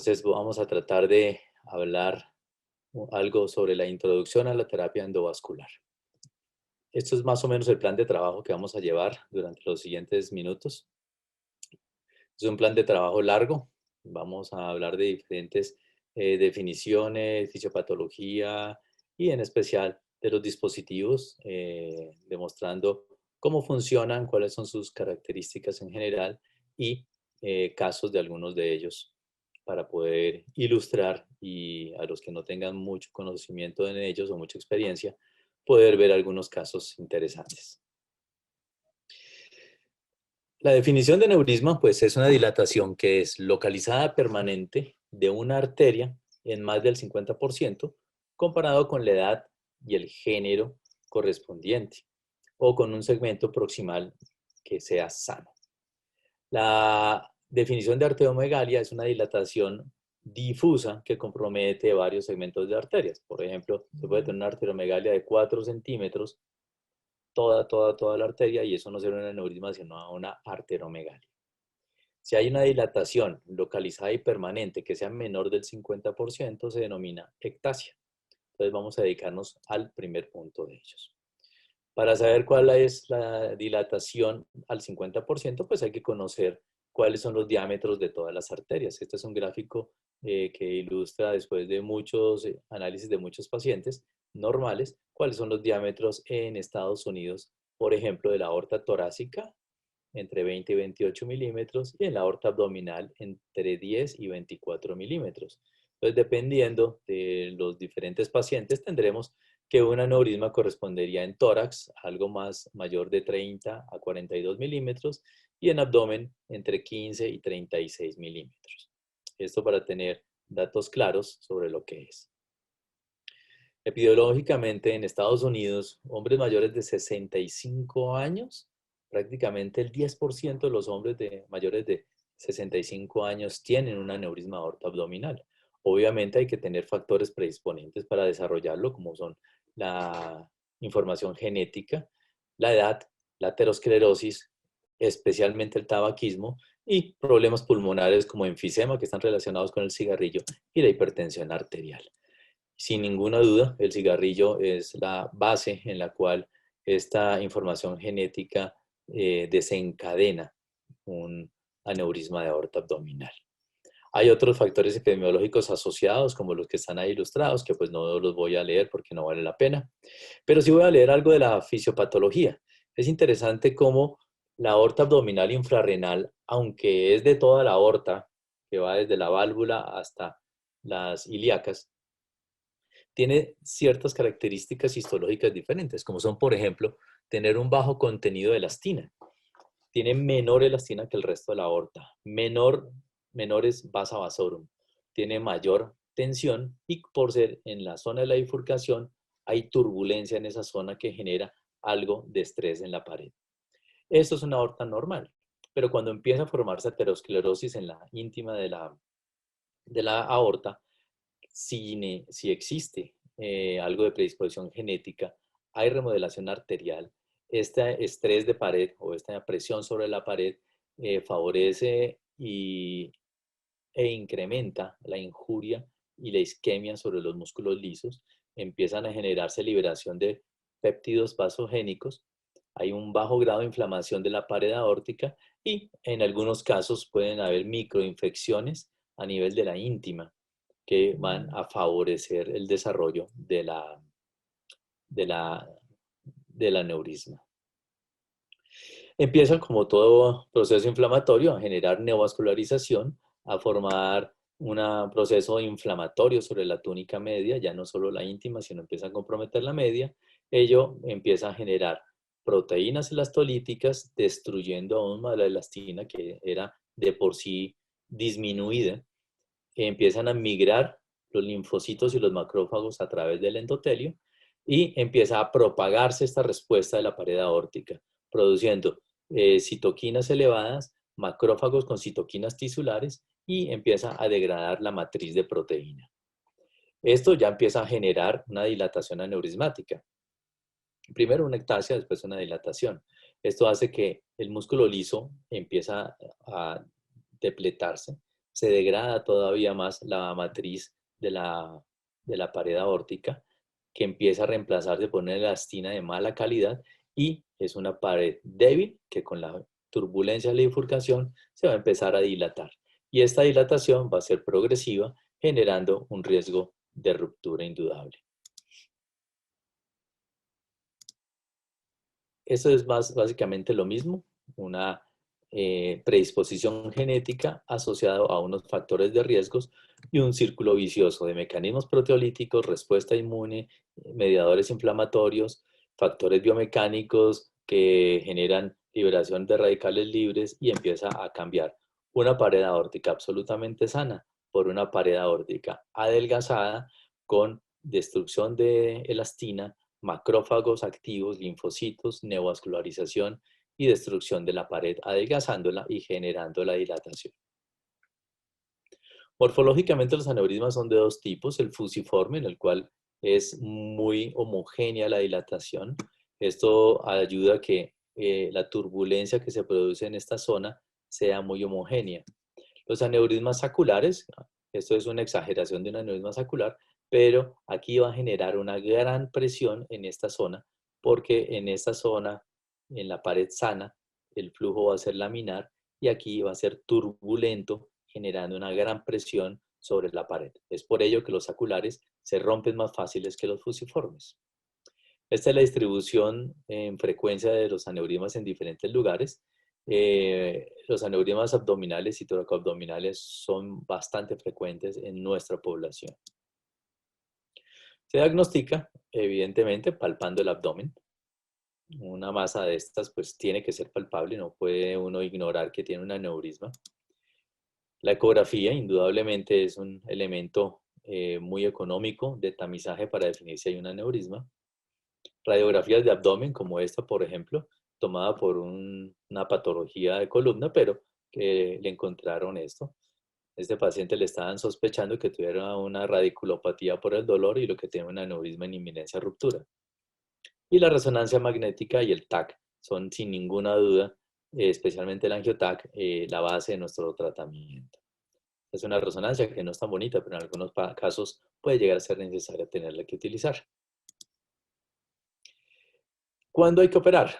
Entonces vamos a tratar de hablar algo sobre la introducción a la terapia endovascular. Esto es más o menos el plan de trabajo que vamos a llevar durante los siguientes minutos. Es un plan de trabajo largo. Vamos a hablar de diferentes definiciones, fisiopatología y en especial de los dispositivos, demostrando cómo funcionan, cuáles son sus características en general y casos de algunos de ellos para poder ilustrar y a los que no tengan mucho conocimiento en ellos o mucha experiencia, poder ver algunos casos interesantes. La definición de aneurisma, pues, es una dilatación que es localizada permanente de una arteria en más del 50%, comparado con la edad y el género correspondiente, o con un segmento proximal que sea sano. La definición de arteriomegalia es una dilatación difusa que compromete varios segmentos de arterias. Por ejemplo, se puede tener una arteriomegalia de 4 centímetros, toda la arteria, y eso no será un aneurisma, sino una arteriomegalia. Si hay una dilatación localizada y permanente que sea menor del 50%, se denomina ectasia. Entonces vamos a dedicarnos al primer punto de ellos. Para saber cuál es la dilatación al 50%, pues hay que conocer cuáles son los diámetros de todas las arterias. Este es un gráfico que ilustra, después de muchos análisis de muchos pacientes normales, cuáles son los diámetros en Estados Unidos, por ejemplo, de la aorta torácica, entre 20 y 28 milímetros, y en la aorta abdominal entre 10 y 24 milímetros. Entonces, dependiendo de los diferentes pacientes, tendremos que un aneurisma correspondería en tórax, algo más mayor de 30 a 42 milímetros, y en abdomen entre 15 y 36 milímetros. Esto para tener datos claros sobre lo que es. Epidemiológicamente, en Estados Unidos, hombres mayores de 65 años, prácticamente el 10% de los hombres mayores de 65 años tienen un aneurisma aortoabdominal. Obviamente hay que tener factores predisponentes para desarrollarlo, como son la información genética, la edad, la aterosclerosis, especialmente el tabaquismo, y problemas pulmonares como enfisema, que están relacionados con el cigarrillo, y la hipertensión arterial. Sin ninguna duda, el cigarrillo es la base en la cual esta información genética desencadena un aneurisma de aorta abdominal. Hay otros factores epidemiológicos asociados, como los que están ahí ilustrados, que pues no los voy a leer porque no vale la pena, pero sí voy a leer algo de la fisiopatología. Es interesante cómo la aorta abdominal infrarrenal, aunque es de toda la aorta, que va desde la válvula hasta las ilíacas, tiene ciertas características histológicas diferentes, como son, por ejemplo, tener un bajo contenido de elastina. Tiene menor elastina que el resto de la aorta, menores vasa vasorum, tiene mayor tensión, y por ser en la zona de la bifurcación hay turbulencia en esa zona que genera algo de estrés en la pared. Esto es una aorta normal, pero cuando empieza a formarse aterosclerosis en la íntima de la aorta, si existe algo de predisposición genética, hay remodelación arterial, este estrés de pared o esta presión sobre la pared favorece e incrementa la injuria y la isquemia sobre los músculos lisos. Empiezan a generarse liberación de péptidos vasogénicos, hay un bajo grado de inflamación de la pared aórtica, y en algunos casos pueden haber microinfecciones a nivel de la íntima que van a favorecer el desarrollo del aneurisma. Empieza, como todo proceso inflamatorio, a generar neovascularización, a formar un proceso inflamatorio sobre la túnica media, ya no solo la íntima, sino empieza a comprometer la media. Ello empieza a generar proteínas elastolíticas, destruyendo aún más la elastina, que era de por sí disminuida. Empiezan a migrar los linfocitos y los macrófagos a través del endotelio, y empieza a propagarse esta respuesta de la pared aórtica, produciendo citoquinas elevadas, macrófagos con citoquinas tisulares, y empieza a degradar la matriz de proteína. Esto ya empieza a generar una dilatación aneurismática. Primero una ectasia, después una dilatación. Esto hace que el músculo liso empieza a depletarse, se degrada todavía más la matriz de la pared aórtica, que empieza a reemplazarse por una elastina de mala calidad y es una pared débil que con la turbulencia de la bifurcación se va a empezar a dilatar. Y esta dilatación va a ser progresiva, generando un riesgo de ruptura indudable. Eso es básicamente lo mismo, una predisposición genética asociada a unos factores de riesgos y un círculo vicioso de mecanismos proteolíticos, respuesta inmune, mediadores inflamatorios, factores biomecánicos que generan liberación de radicales libres y empieza a cambiar una pared aórtica absolutamente sana por una pared aórtica adelgazada con destrucción de elastina, macrófagos activos, linfocitos, neovascularización y destrucción de la pared, adelgazándola y generando la dilatación. Morfológicamente los aneurismas son de dos tipos, el fusiforme, en el cual es muy homogénea la dilatación. Esto ayuda a que la turbulencia que se produce en esta zona sea muy homogénea. Los aneurismas saculares, esto es una exageración de un aneurisma sacular, pero aquí va a generar una gran presión en esta zona, porque en esta zona, en la pared sana, el flujo va a ser laminar y aquí va a ser turbulento, generando una gran presión sobre la pared. Es por ello que los saculares se rompen más fáciles que los fusiformes. Esta es la distribución en frecuencia de los aneurismas en diferentes lugares. Los aneurismas abdominales y toracoabdominales son bastante frecuentes en nuestra población. Se diagnostica, evidentemente, palpando el abdomen. Una masa de estas pues tiene que ser palpable, no puede uno ignorar que tiene un aneurisma. La ecografía indudablemente es un elemento muy económico de tamizaje para definir si hay un aneurisma. Radiografías de abdomen como esta, por ejemplo, tomada por una patología de columna, pero que le encontraron esto. Este paciente le estaban sospechando que tuviera una radiculopatía por el dolor y lo que tiene un aneurisma en inminencia de ruptura. Y la resonancia magnética y el TAC son sin ninguna duda, especialmente el angioTAC, la base de nuestro tratamiento. Es una resonancia que no es tan bonita, pero en algunos casos puede llegar a ser necesaria tenerla que utilizar. ¿Cuándo hay que operar?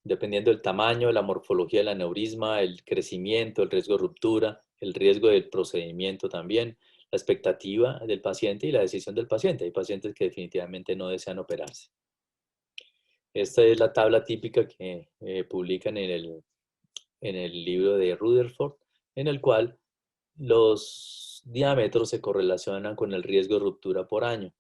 Dependiendo del tamaño, la morfología del aneurisma, el crecimiento, el riesgo de ruptura, el riesgo del procedimiento también, la expectativa del paciente y la decisión del paciente. Hay pacientes que definitivamente no desean operarse. Esta es la tabla típica que publican en el libro de Rutherford, en el cual los diámetros se correlacionan con el riesgo de ruptura por año.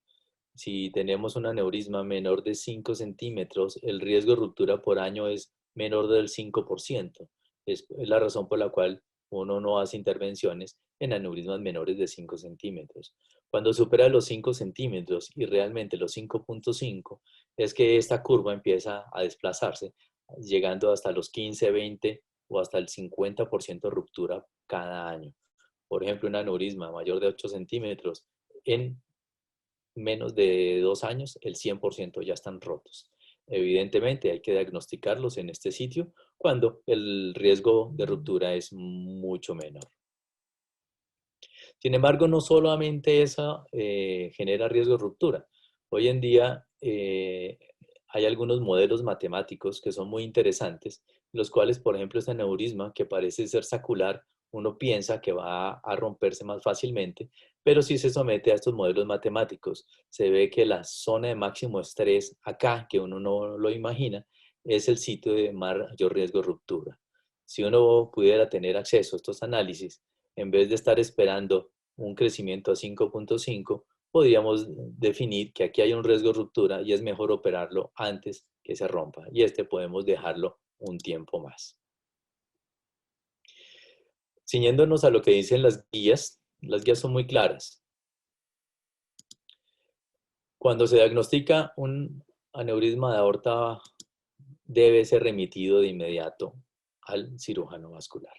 Si tenemos un aneurisma menor de 5 centímetros, el riesgo de ruptura por año es menor del 5%. Es la razón por la cual uno no hace intervenciones en aneurismas menores de 5 centímetros. Cuando supera los 5 centímetros y realmente los 5.5, es que esta curva empieza a desplazarse, llegando hasta los 15, 20 o hasta el 50% de ruptura cada año. Por ejemplo, un aneurisma mayor de 8 centímetros en menos de 2 años, el 100% ya están rotos. Evidentemente hay que diagnosticarlos en este sitio cuando el riesgo de ruptura es mucho menor. Sin embargo, no solamente eso genera riesgo de ruptura. Hoy en día hay algunos modelos matemáticos que son muy interesantes, los cuales, por ejemplo, este aneurisma que parece ser sacular, uno piensa que va a romperse más fácilmente, pero si se somete a estos modelos matemáticos, se ve que la zona de máximo estrés acá, que uno no lo imagina, es el sitio de mayor riesgo de ruptura. Si uno pudiera tener acceso a estos análisis, en vez de estar esperando un crecimiento a 5.5, podríamos definir que aquí hay un riesgo de ruptura y es mejor operarlo antes que se rompa. Y este podemos dejarlo un tiempo más. Ciñéndonos a lo que dicen las guías son muy claras. Cuando se diagnostica un aneurisma de aorta, debe ser remitido de inmediato al cirujano vascular.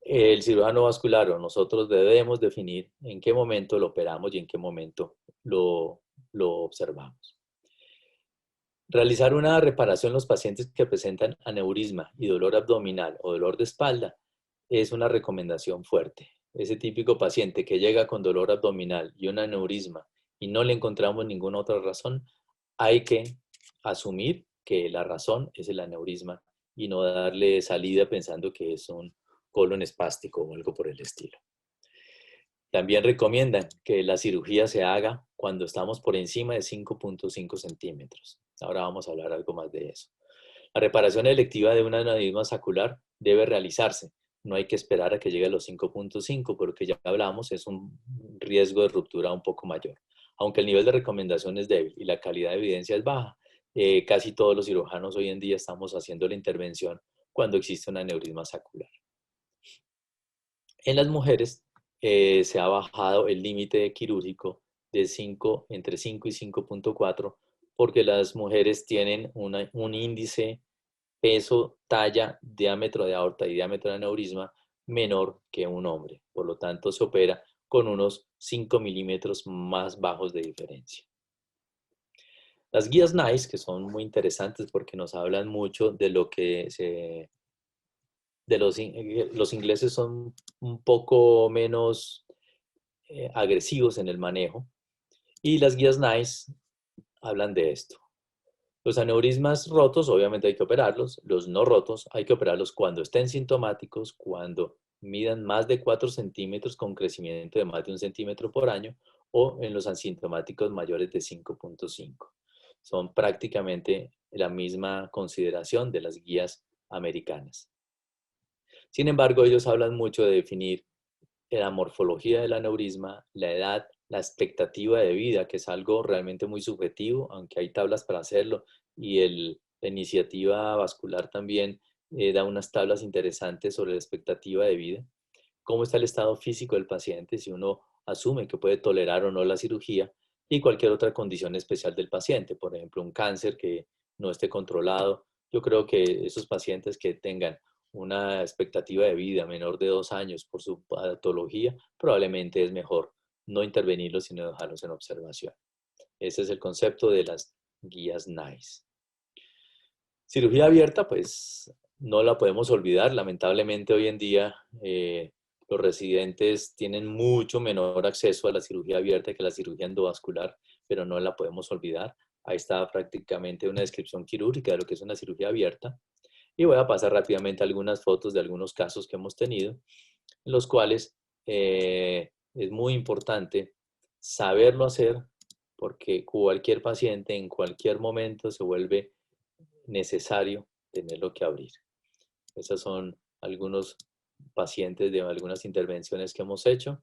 El cirujano vascular o nosotros debemos definir en qué momento lo operamos y en qué momento lo observamos. Realizar una reparación en los pacientes que presentan aneurisma y dolor abdominal o dolor de espalda es una recomendación fuerte. ese típico paciente que llega con dolor abdominal y un aneurisma y no le encontramos ninguna otra razón, hay que asumir que la razón es el aneurisma y no darle salida pensando que es un colon espástico o algo por el estilo. También recomiendan que la cirugía se haga cuando estamos por encima de 5.5 centímetros. Ahora vamos a hablar algo más de eso. La reparación electiva de un aneurisma saccular debe realizarse. No hay que esperar a que llegue a los 5.5, porque ya hablamos, es un riesgo de ruptura un poco mayor. Aunque el nivel de recomendación es débil y la calidad de evidencia es baja, casi todos los cirujanos hoy en día estamos haciendo la intervención cuando existe un aneurisma saccular. En las mujeres se ha bajado el límite quirúrgico de 5, entre 5 y 5.4, porque las mujeres tienen un índice peso, talla, diámetro de aorta y diámetro de aneurisma menor que un hombre. Por lo tanto, se opera con unos 5 milímetros más bajos de diferencia. Las guías NICE, que son muy interesantes porque nos hablan mucho de lo que los ingleses son un poco menos agresivos en el manejo, y las guías NICE hablan de esto. Los aneurismas rotos, obviamente hay que operarlos. Los no rotos, hay que operarlos cuando estén sintomáticos, cuando midan más de 4 centímetros con crecimiento de más de 1 centímetro por año, o en los asintomáticos mayores de 5.5. Son prácticamente la misma consideración de las guías americanas. Sin embargo, ellos hablan mucho de definir la morfología del aneurisma, la edad, la expectativa de vida, que es algo realmente muy subjetivo, aunque hay tablas para hacerlo, y la iniciativa vascular también da unas tablas interesantes sobre la expectativa de vida. Cómo está el estado físico del paciente, si uno asume que puede tolerar o no la cirugía, y cualquier otra condición especial del paciente, por ejemplo, un cáncer que no esté controlado. Yo creo que esos pacientes que tengan una expectativa de vida menor de 2 años por su patología, probablemente es mejor no intervenirlos, sino dejarlos en observación. Ese es el concepto de las guías NICE. Cirugía abierta, pues no la podemos olvidar. Lamentablemente hoy en día los residentes tienen mucho menor acceso a la cirugía abierta que a la cirugía endovascular, pero no la podemos olvidar. Ahí está prácticamente una descripción quirúrgica de lo que es una cirugía abierta. Y voy a pasar rápidamente algunas fotos de algunos casos que hemos tenido, en los cuales es muy importante saberlo hacer, porque cualquier paciente en cualquier momento se vuelve necesario tenerlo que abrir. Esos son algunos pacientes de algunas intervenciones que hemos hecho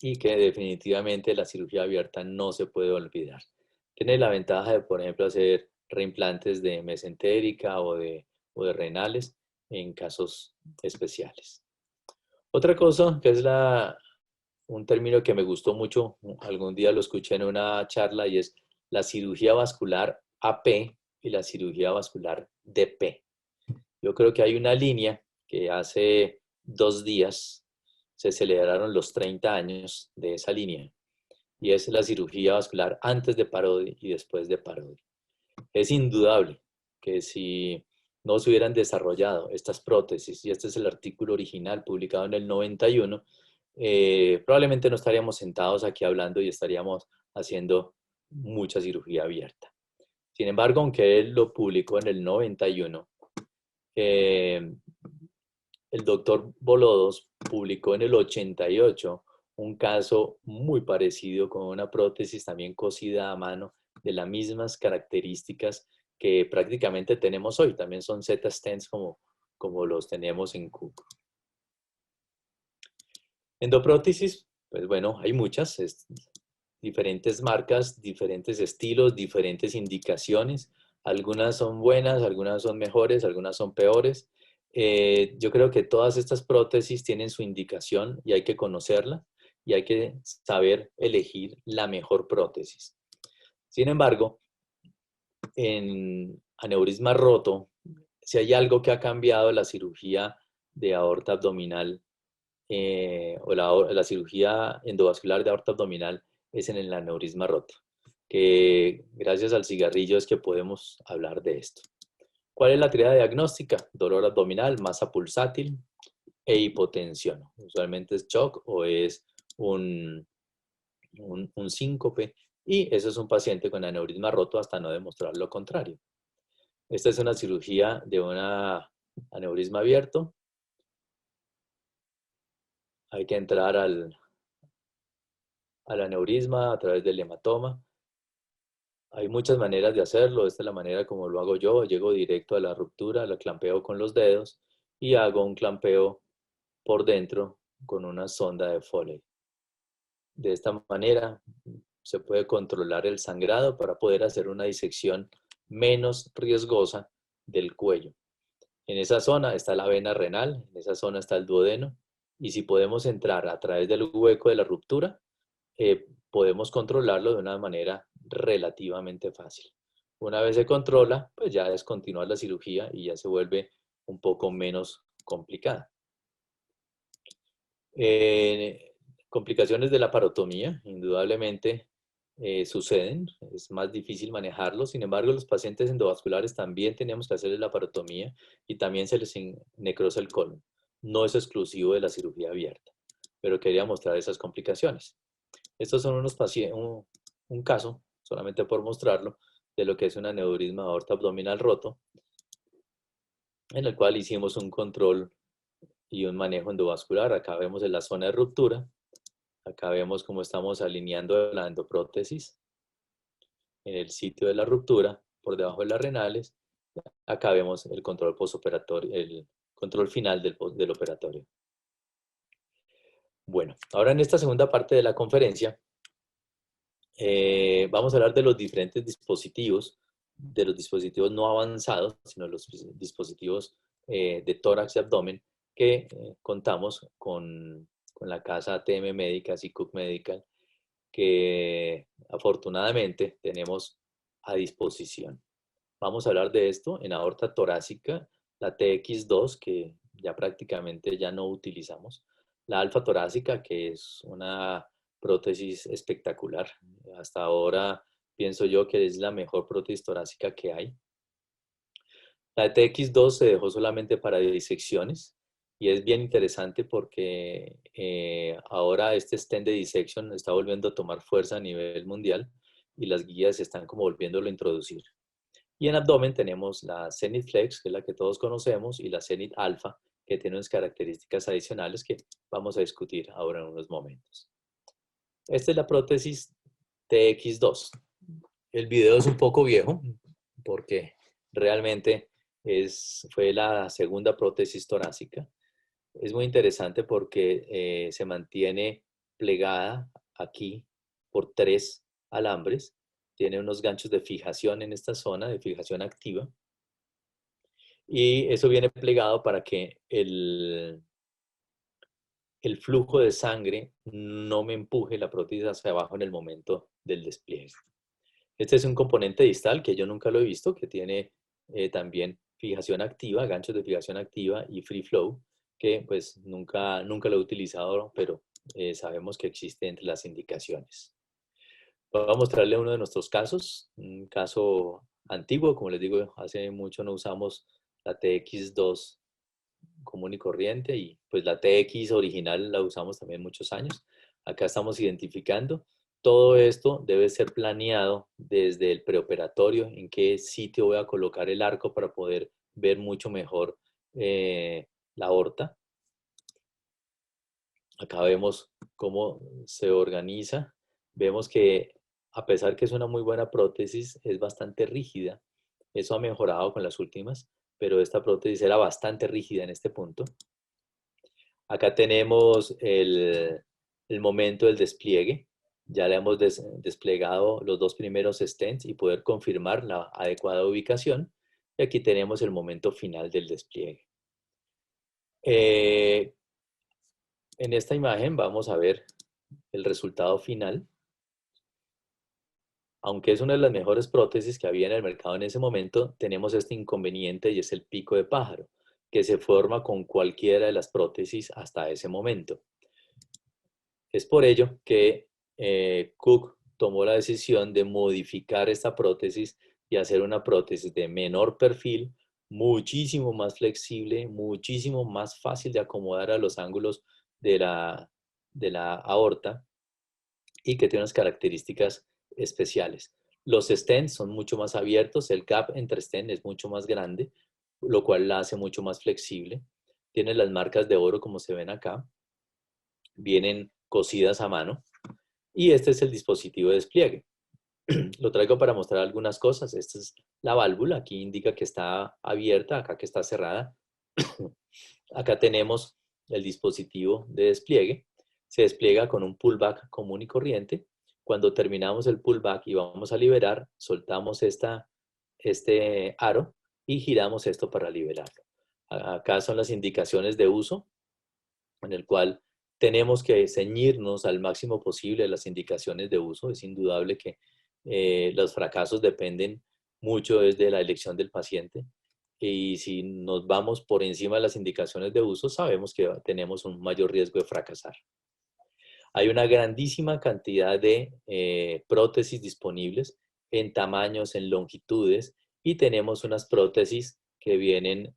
y que definitivamente la cirugía abierta no se puede olvidar. Tiene la ventaja de, por ejemplo, hacer reimplantes de mesentérica o de renales en casos especiales. Otra cosa que es un término que me gustó mucho, algún día lo escuché en una charla, y es la cirugía vascular AP y la cirugía vascular DP. Yo creo que hay una línea que hace 2 días se celebraron los 30 años de esa línea, y es la cirugía vascular antes de Parodi y después de Parodi. Es indudable que si no se hubieran desarrollado estas prótesis, y este es el artículo original publicado en el 91, probablemente no estaríamos sentados aquí hablando y estaríamos haciendo mucha cirugía abierta. Sin embargo, aunque él lo publicó en el 91, el doctor Bolodos publicó en el 88 un caso muy parecido con una prótesis también cosida a mano de las mismas características que prácticamente tenemos hoy. También son Z-stents como los tenemos en Cook. Endoprótesis, pues bueno, hay muchas, diferentes marcas, diferentes estilos, diferentes indicaciones. Algunas son buenas, algunas son mejores, algunas son peores. Yo creo que todas estas prótesis tienen su indicación y hay que conocerla y hay que saber elegir la mejor prótesis. Sin embargo, en aneurisma roto, si hay algo que ha cambiado la cirugía de aorta abdominal o la cirugía endovascular de aorta abdominal, es en el aneurisma roto, que gracias al cigarrillo es que podemos hablar de esto. ¿Cuál es la triada diagnóstica? Dolor abdominal, masa pulsátil, e hipotensión. Usualmente es shock o es un síncope, y eso es un paciente con aneurisma roto hasta no demostrar lo contrario. Esta es una cirugía de un aneurisma abierto. Hay que entrar al aneurisma a través del hematoma. Hay muchas maneras de hacerlo. Esta es la manera como lo hago yo. Llego directo a la ruptura, la clampeo con los dedos y hago un clampeo por dentro con una sonda de Foley. De esta manera se puede controlar el sangrado para poder hacer una disección menos riesgosa del cuello. En esa zona está la vena renal, en esa zona está el duodeno, y si podemos entrar a través del hueco de la ruptura, podemos controlarlo de una manera relativamente fácil. Una vez se controla, pues ya es continuar la cirugía y ya se vuelve un poco menos complicada. Complicaciones de la parotomía, indudablemente suceden, es más difícil manejarlo. Sin embargo, los pacientes endovasculares también tenemos que hacerles la parotomía y también se les necrosa el colon. No es exclusivo de la cirugía abierta, pero quería mostrar esas complicaciones. Estos son unos pacientes, un caso, solamente por mostrarlo, de lo que es un aneurisma de aorta abdominal roto, en el cual hicimos un control y un manejo endovascular. Acá vemos en la zona de ruptura. Acá vemos cómo estamos alineando la endoprótesis en el sitio de la ruptura, por debajo de las renales. Acá vemos el control postoperatorio, el control final del operatorio. Bueno, ahora en esta segunda parte de la conferencia vamos a hablar de los diferentes dispositivos, de los dispositivos no avanzados, sino los dispositivos de tórax y abdomen que contamos con la casa ATM Médicas y Cook Medical, que afortunadamente tenemos a disposición. Vamos a hablar de esto en aorta torácica, la TX2, que ya prácticamente ya no utilizamos, la alfa torácica, que es una prótesis espectacular. Hasta ahora pienso yo que es la mejor prótesis torácica que hay. La TX2 se dejó solamente para disecciones y es bien interesante porque ahora este stent de dissection está volviendo a tomar fuerza a nivel mundial y las guías están como volviéndolo a introducir. Y en abdomen tenemos la Zenith Flex, que es la que todos conocemos, y la Zenith Alpha, que tiene unas características adicionales que vamos a discutir ahora en unos momentos. Esta es la prótesis TX2. El video es un poco viejo porque realmente fue la segunda prótesis torácica. Es muy interesante porque se mantiene plegada aquí por 3 alambres. Tiene unos ganchos de fijación en esta zona, de fijación activa. Y eso viene plegado para que el flujo de sangre no me empuje la prótesis hacia abajo en el momento del despliegue. Este es un componente distal que yo nunca lo he visto, que tiene también fijación activa, ganchos de fijación activa y free flow, que pues nunca lo he utilizado, pero sabemos que existe entre las indicaciones. Voy a mostrarle uno de nuestros casos, un caso antiguo, como les digo, hace mucho no usamos la TX2 común y corriente, y pues la TX original la usamos también muchos años. Acá estamos identificando. Todo esto debe ser planeado desde el preoperatorio, en qué sitio voy a colocar el arco para poder ver mucho mejor la aorta. Acá vemos cómo se organiza. Vemos que a pesar que es una muy buena prótesis, es bastante rígida. Eso ha mejorado con las últimas, pero esta prótesis era bastante rígida en este punto. Acá tenemos el momento del despliegue. Ya le hemos desplegado los 2 primeros stents y poder confirmar la adecuada ubicación. Y aquí tenemos el momento final del despliegue. En esta imagen vamos a ver el resultado final. Aunque es una de las mejores prótesis que había en el mercado en ese momento, tenemos este inconveniente y es el pico de pájaro, que se forma con cualquiera de las prótesis hasta ese momento. Es por ello que Cook tomó la decisión de modificar esta prótesis y hacer una prótesis de menor perfil muchísimo más flexible, muchísimo más fácil de acomodar a los ángulos de la aorta y que tiene unas características especiales. Los stents son mucho más abiertos, el gap entre stents es mucho más grande, lo cual la hace mucho más flexible. Tiene las marcas de oro como se ven acá, vienen cosidas a mano y este es el dispositivo de despliegue. Lo traigo para mostrar algunas cosas. Esta es la válvula, aquí indica que está abierta, acá que está cerrada. Acá tenemos el dispositivo de despliegue. Se despliega con un pullback común y corriente. Cuando terminamos el pullback y vamos a liberar, soltamos este aro y giramos esto para liberarlo. Acá son las indicaciones de uso, en el cual tenemos que ceñirnos al máximo posible de las indicaciones de uso. Es indudable que los fracasos dependen mucho desde la elección del paciente. Y si nos vamos por encima de las indicaciones de uso, sabemos que tenemos un mayor riesgo de fracasar. Hay una grandísima cantidad de prótesis disponibles en tamaños, en longitudes, y tenemos unas prótesis que vienen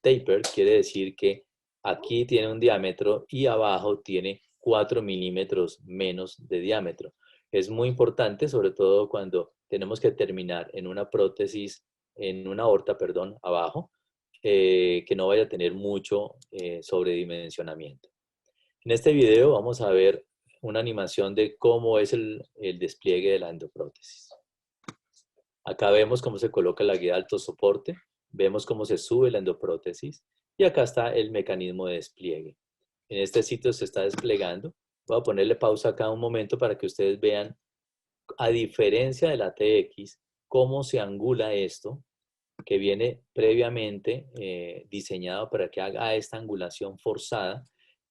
taper, quiere decir que aquí tiene un diámetro y abajo tiene 4 milímetros menos de diámetro. Es muy importante, sobre todo cuando tenemos que terminar en una prótesis, en una aorta, perdón, abajo, que no vaya a tener mucho sobredimensionamiento. En este video vamos a ver una animación de cómo es el despliegue de la endoprótesis. Acá vemos cómo se coloca la guía de alto soporte, vemos cómo se sube la endoprótesis y acá está el mecanismo de despliegue. En este sitio se está desplegando. Voy a ponerle pausa acá un momento para que ustedes vean, a diferencia de la TX, cómo se angula esto, que viene previamente diseñado para que haga esta angulación forzada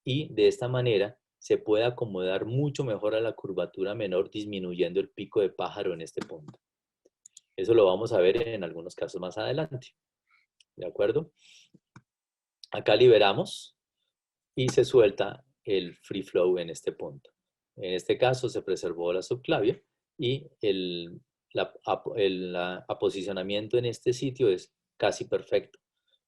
y de esta manera se puede acomodar mucho mejor a la curvatura menor, disminuyendo el pico de pájaro en este punto. Eso lo vamos a ver en algunos casos más adelante. ¿De acuerdo? Acá liberamos y se suelta el free flow en este punto. En este caso se preservó la subclavia y el aposicionamiento en este sitio es casi perfecto.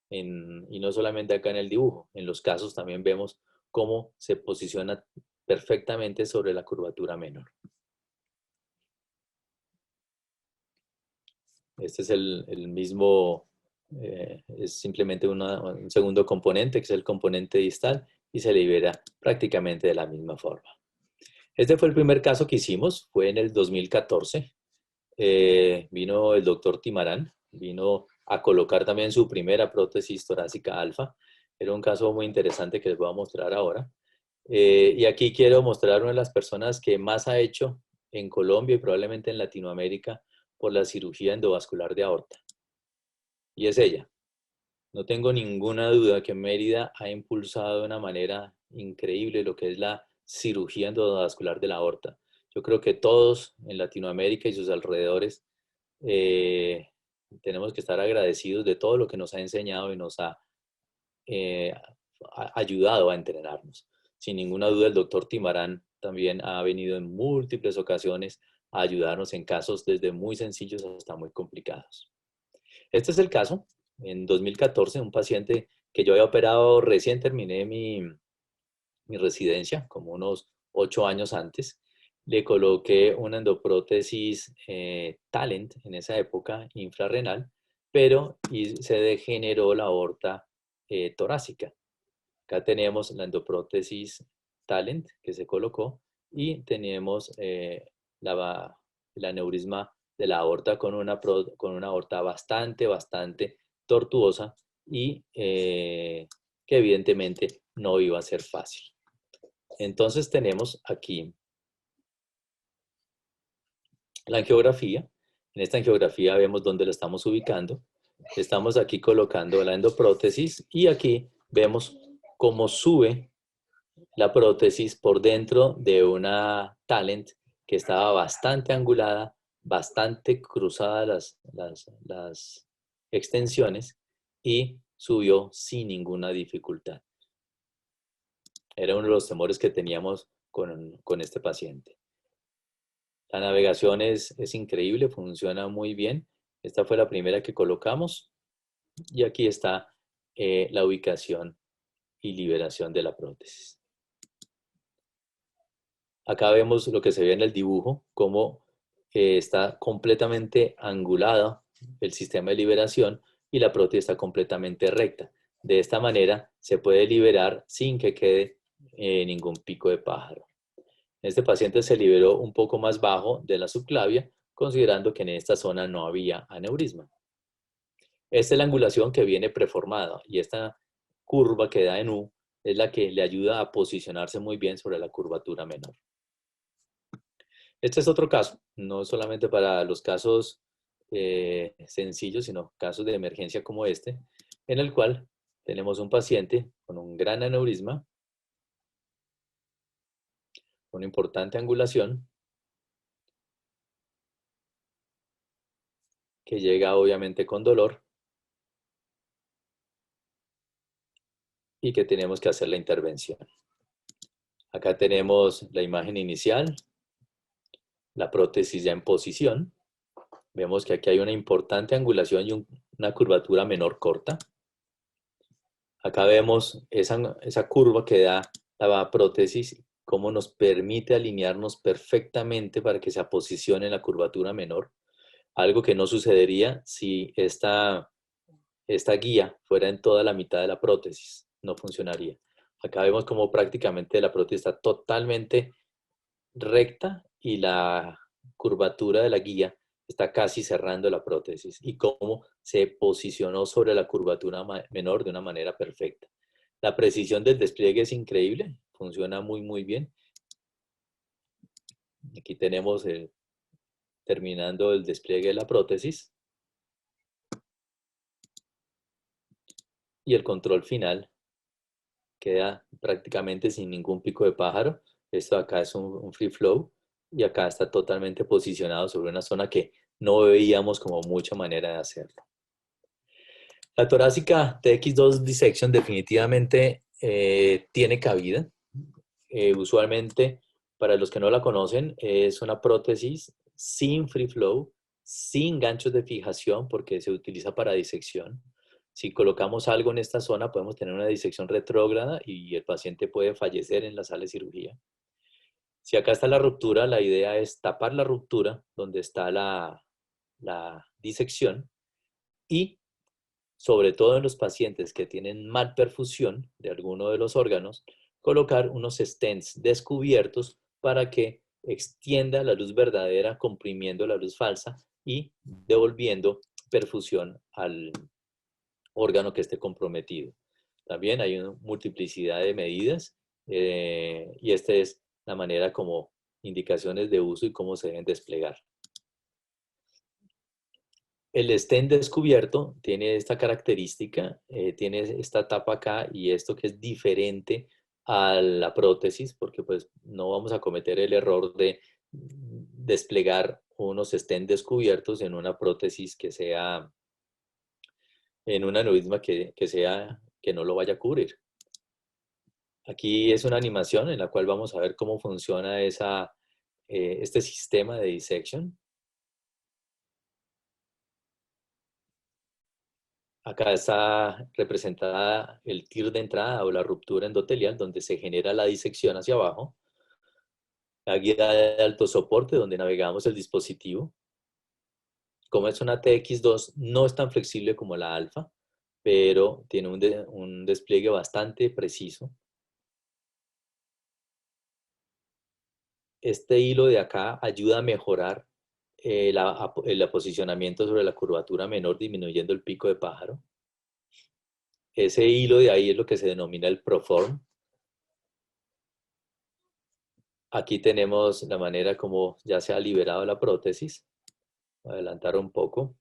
Y no solamente acá en el dibujo, en los casos también vemos cómo se posiciona perfectamente sobre la curvatura menor. Este es el mismo, es simplemente un segundo componente, que es el componente distal, y se libera prácticamente de la misma forma. Este fue el primer caso que hicimos, fue en el 2014. Vino el doctor Timarán, vino a colocar también su primera prótesis torácica alfa. Era un caso muy interesante que les voy a mostrar ahora. Y aquí quiero mostrar una de las personas que más ha hecho en Colombia y probablemente en Latinoamérica por la cirugía endovascular de aorta. Y es ella. No tengo ninguna duda que Mérida ha impulsado de una manera increíble lo que es la cirugía endovascular de la aorta. Yo creo que todos en Latinoamérica y sus alrededores tenemos que estar agradecidos de todo lo que nos ha enseñado y nos ha ayudado a entrenarnos. Sin ninguna duda, el doctor Timarán también ha venido en múltiples ocasiones a ayudarnos en casos desde muy sencillos hasta muy complicados. Este es el caso. En 2014, un paciente que yo había operado, recién terminé mi residencia, como unos 8 años antes. Le coloqué una endoprótesis Talent en esa época, infrarrenal, pero se degeneró la aorta torácica. Acá tenemos la endoprótesis Talent que se colocó y tenemos el aneurisma de la aorta con una aorta bastante tortuosa y que evidentemente no iba a ser fácil. Entonces tenemos aquí la angiografía. En esta angiografía vemos dónde la estamos ubicando. Estamos aquí colocando la endoprótesis y aquí vemos cómo sube la prótesis por dentro de una Talent que estaba bastante angulada, bastante cruzada las extensiones y subió sin ninguna dificultad. Era uno de los temores que teníamos con este paciente. La navegación es increíble, funciona muy bien. Esta fue la primera que colocamos. y aquí está la ubicación y liberación de la prótesis. Acá vemos lo que se ve en el dibujo, cómo está completamente angulado el sistema de liberación y la prótesis está completamente recta. De esta manera se puede liberar sin que quede ningún pico de pájaro. Este paciente se liberó un poco más bajo de la subclavia, considerando que en esta zona no había aneurisma. Esta es la angulación que viene preformada y esta curva que da en U es la que le ayuda a posicionarse muy bien sobre la curvatura menor. Este es otro caso, no solamente para los casos sencillos, sino casos de emergencia como este, en el cual tenemos un paciente con un gran aneurisma, una importante angulación, que llega obviamente con dolor y que tenemos que hacer la intervención. Acá tenemos la imagen inicial, la prótesis ya en posición. Vemos que aquí hay una importante angulación y una curvatura menor corta. Acá vemos esa curva que da la prótesis, cómo nos permite alinearnos perfectamente para que se posicione en la curvatura menor. Algo que no sucedería si esta guía fuera en toda la mitad de la prótesis. No funcionaría. Acá vemos cómo prácticamente la prótesis está totalmente recta y la curvatura de la guía está casi cerrando la prótesis y cómo se posicionó sobre la curvatura menor de una manera perfecta. La precisión del despliegue es increíble, funciona muy bien. Aquí tenemos terminando el despliegue de la prótesis y el control final queda prácticamente sin ningún pico de pájaro. Esto acá es un free flow y acá está totalmente posicionado sobre una zona que no veíamos como mucha manera de hacerlo. La torácica TX2 dissection definitivamente tiene cabida. Usualmente, para los que no la conocen, es una prótesis sin free flow, sin ganchos de fijación, porque se utiliza para disección. Si colocamos algo en esta zona, podemos tener una disección retrógrada y el paciente puede fallecer en la sala de cirugía. Si acá está la ruptura, la idea es tapar la ruptura donde está la disección y, sobre todo en los pacientes que tienen mal perfusión de alguno de los órganos, colocar unos stents descubiertos para que extienda la luz verdadera comprimiendo la luz falsa y devolviendo perfusión al órgano que esté comprometido. También hay una multiplicidad de medidas y esta es la manera como indicaciones de uso y cómo se deben desplegar. El stent descubierto tiene esta característica, tiene esta tapa acá y esto que es diferente a la prótesis, porque pues no vamos a cometer el error de desplegar unos stent descubiertos en una prótesis que sea, en un aneurisma que no lo vaya a cubrir. Aquí es una animación en la cual vamos a ver cómo funciona este sistema de dissection. Acá está representada el TIR de entrada o la ruptura endotelial, donde se genera la disección hacia abajo. La guía de alto soporte, donde navegamos el dispositivo. Como es una TX2, no es tan flexible como la alfa, pero tiene un despliegue bastante preciso. Este hilo de acá ayuda a mejorar el posicionamiento sobre la curvatura menor, disminuyendo el pico de pájaro. Ese hilo de ahí es lo que se denomina el proform. Aquí tenemos la manera como ya se ha liberado la prótesis. Voy a adelantar un poco.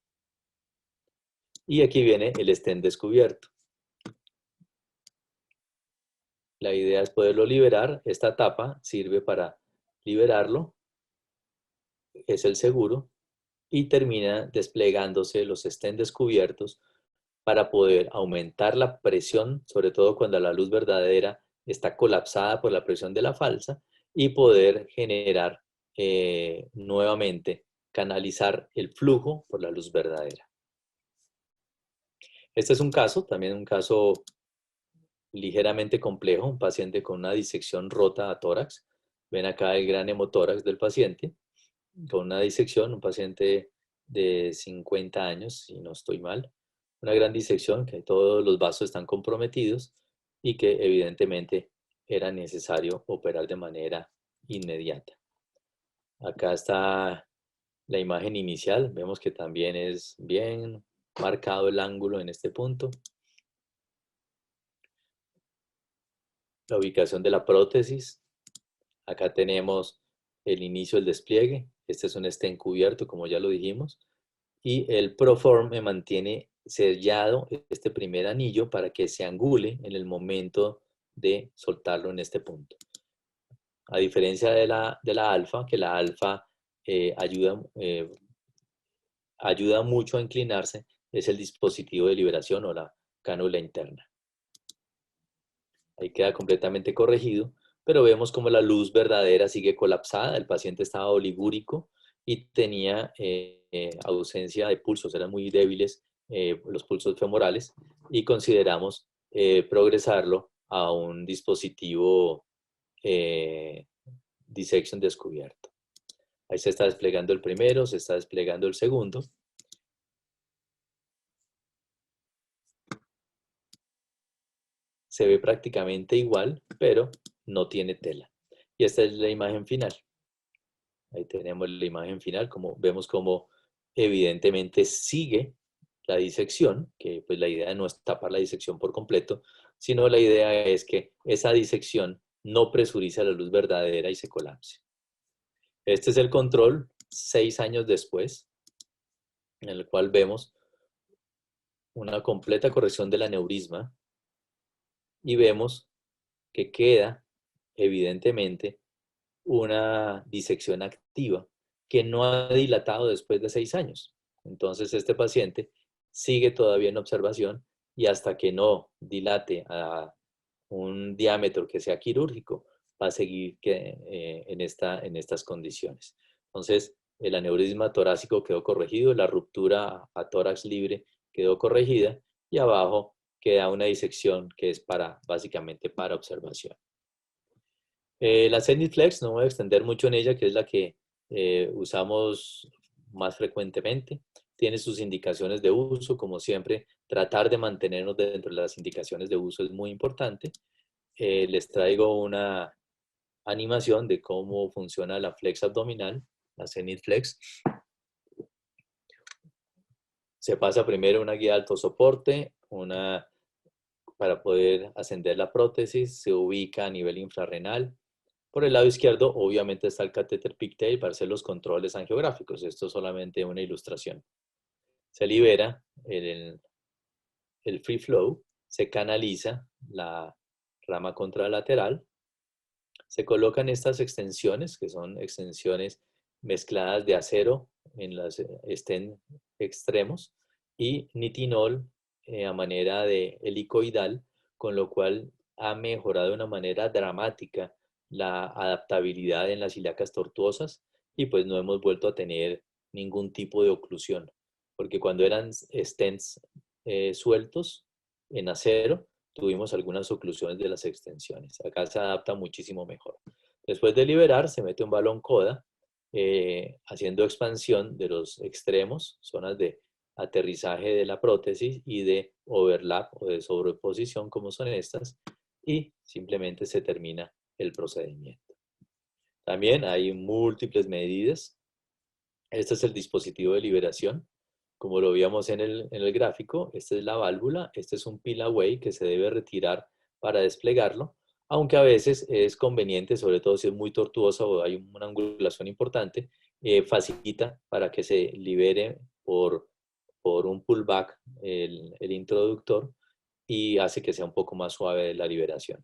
Y aquí viene el stent descubierto. La idea es poderlo liberar. Esta tapa sirve para liberarlo. Es el seguro. Y termina desplegándose los stents descubiertos para poder aumentar la presión, sobre todo cuando la luz verdadera está colapsada por la presión de la falsa, y poder generar nuevamente, canalizar el flujo por la luz verdadera. Este es un caso, también un caso ligeramente complejo, un paciente con una disección rota a tórax. Ven acá el gran hemotórax del paciente, con una disección, un paciente de 50 años, si no estoy mal. Una gran disección, que todos los vasos están comprometidos y que evidentemente era necesario operar de manera inmediata. Acá está la imagen inicial, vemos que también es bien marcado el ángulo en este punto. La ubicación de la prótesis. Acá tenemos el inicio del despliegue. Este es un stent cubierto, como ya lo dijimos. Y el Proform me mantiene sellado este primer anillo para que se angule en el momento de soltarlo en este punto. A diferencia de la alfa, que la alfa ayuda mucho a inclinarse, es el dispositivo de liberación o la cánula interna. Ahí queda completamente corregido, pero vemos como la luz verdadera sigue colapsada, el paciente estaba oligúrico y tenía ausencia de pulsos, eran muy débiles los pulsos femorales y consideramos progresarlo a un dispositivo dissection descubierto. Ahí se está desplegando el primero, se está desplegando el segundo. Se ve prácticamente igual, pero no tiene tela. Y esta es la imagen final. Ahí tenemos la imagen final, como vemos como evidentemente sigue la disección, que pues la idea no es tapar la disección por completo, sino la idea es que esa disección no presuriza la luz verdadera y se colapse. Este es el control 6 años después, en el cual vemos una completa corrección del aneurisma y vemos que queda evidentemente una disección activa que no ha dilatado después de 6 años. Entonces este paciente sigue todavía en observación y hasta que no dilate a un diámetro que sea quirúrgico, va a seguir en estas condiciones. Entonces, el aneurisma torácico quedó corregido, la ruptura a tórax libre quedó corregida y abajo queda una disección que es básicamente para observación. La Zenith Flex, no voy a extender mucho en ella, que es la que usamos más frecuentemente. Tiene sus indicaciones de uso, como siempre, tratar de mantenernos dentro de las indicaciones de uso es muy importante. Les traigo una animación de cómo funciona la flex abdominal, la Zenith Flex. Se pasa primero una guía de alto soporte, para poder ascender la prótesis, se ubica a nivel infrarrenal. Por el lado izquierdo, obviamente, está el catéter pigtail para hacer los controles angiográficos. Esto es solamente una ilustración. Se libera el free flow, se canaliza la rama contralateral, se colocan estas extensiones, que son extensiones mezcladas de acero en los stent extremos y nitinol a manera de helicoidal, con lo cual ha mejorado de una manera dramática la adaptabilidad en las ilíacas tortuosas y pues no hemos vuelto a tener ningún tipo de oclusión, porque cuando eran stents sueltos en acero, tuvimos algunas oclusiones de las extensiones. Acá se adapta muchísimo mejor. Después de liberar, se mete un balón coda, haciendo expansión de los extremos, zonas de aterrizaje de la prótesis y de overlap o de sobreposición, como son estas, y simplemente se termina el procedimiento. También hay múltiples medidas. Este es el dispositivo de liberación. Como lo veíamos en el gráfico, esta es la válvula, este es un peel away que se debe retirar para desplegarlo, aunque a veces es conveniente, sobre todo si es muy tortuosa o hay una angulación importante, facilita para que se libere por un pullback el introductor y hace que sea un poco más suave la liberación.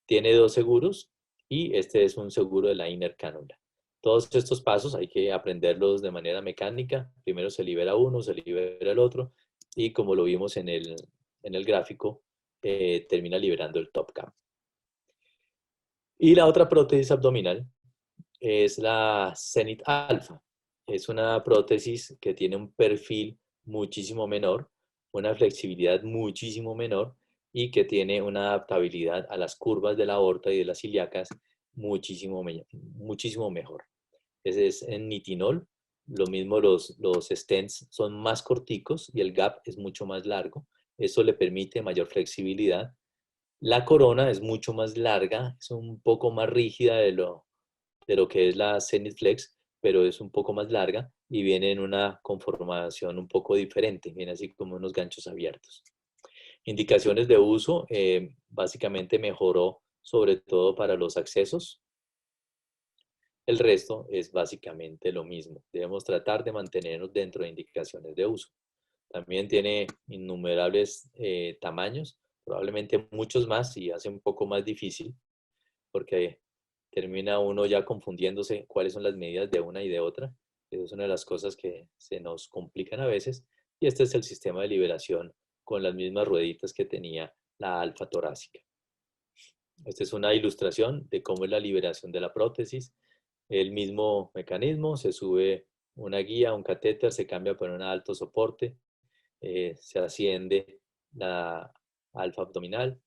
Tiene 2 seguros y este es un seguro de la inner cannula. Todos estos pasos hay que aprenderlos de manera mecánica. Primero se libera uno, se libera el otro y como lo vimos en el gráfico, termina liberando el top cam. Y la otra prótesis abdominal es la Zenith Alpha. Es una prótesis que tiene un perfil muchísimo menor una flexibilidad muchísimo menor y que tiene una adaptabilidad a las curvas de la aorta y de las ilíacas muchísimo mejor. Ese es en nitinol. Lo mismo los stents son más corticos y el gap es mucho más largo. Eso le permite mayor flexibilidad. La corona es mucho más larga, es un poco más rígida de lo que es la Zenith Flex, pero es un poco más larga y viene en una conformación un poco diferente, viene así como unos ganchos abiertos. Indicaciones de uso, básicamente mejoró sobre todo para los accesos. El resto es básicamente lo mismo. Debemos tratar de mantenernos dentro de indicaciones de uso. También tiene innumerables tamaños, probablemente muchos más y hace un poco más difícil porque termina uno ya confundiéndose cuáles son las medidas de una y de otra. Esa es una de las cosas que se nos complican a veces. Y este es el sistema de liberación con las mismas rueditas que tenía la alfa torácica. Esta es una ilustración de cómo es la liberación de la prótesis. El mismo mecanismo, se sube una guía, un catéter, se cambia por un alto soporte, se asciende la alfa abdominal,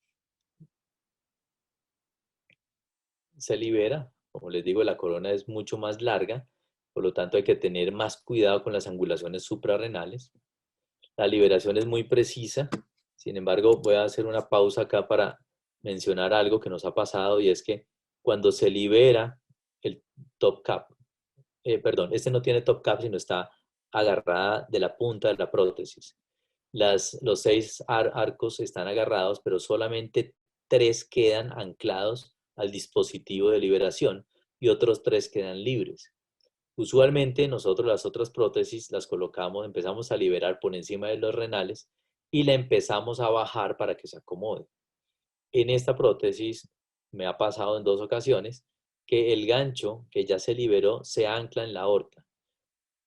se libera. Como les digo, la corona es mucho más larga, por lo tanto hay que tener más cuidado con las angulaciones suprarrenales. La liberación es muy precisa, sin embargo voy a hacer una pausa acá para mencionar algo que nos ha pasado y es que cuando se libera el top cap, perdón, este no tiene top cap sino está agarrada de la punta de la prótesis. Los 6 arcos están agarrados, pero solamente 3 quedan anclados al dispositivo de liberación y otros 3 quedan libres. Usualmente nosotros las otras prótesis las colocamos, empezamos a liberar por encima de los renales y la empezamos a bajar para que se acomode. En esta prótesis me ha pasado en 2 ocasiones que el gancho que ya se liberó se ancla en la aorta.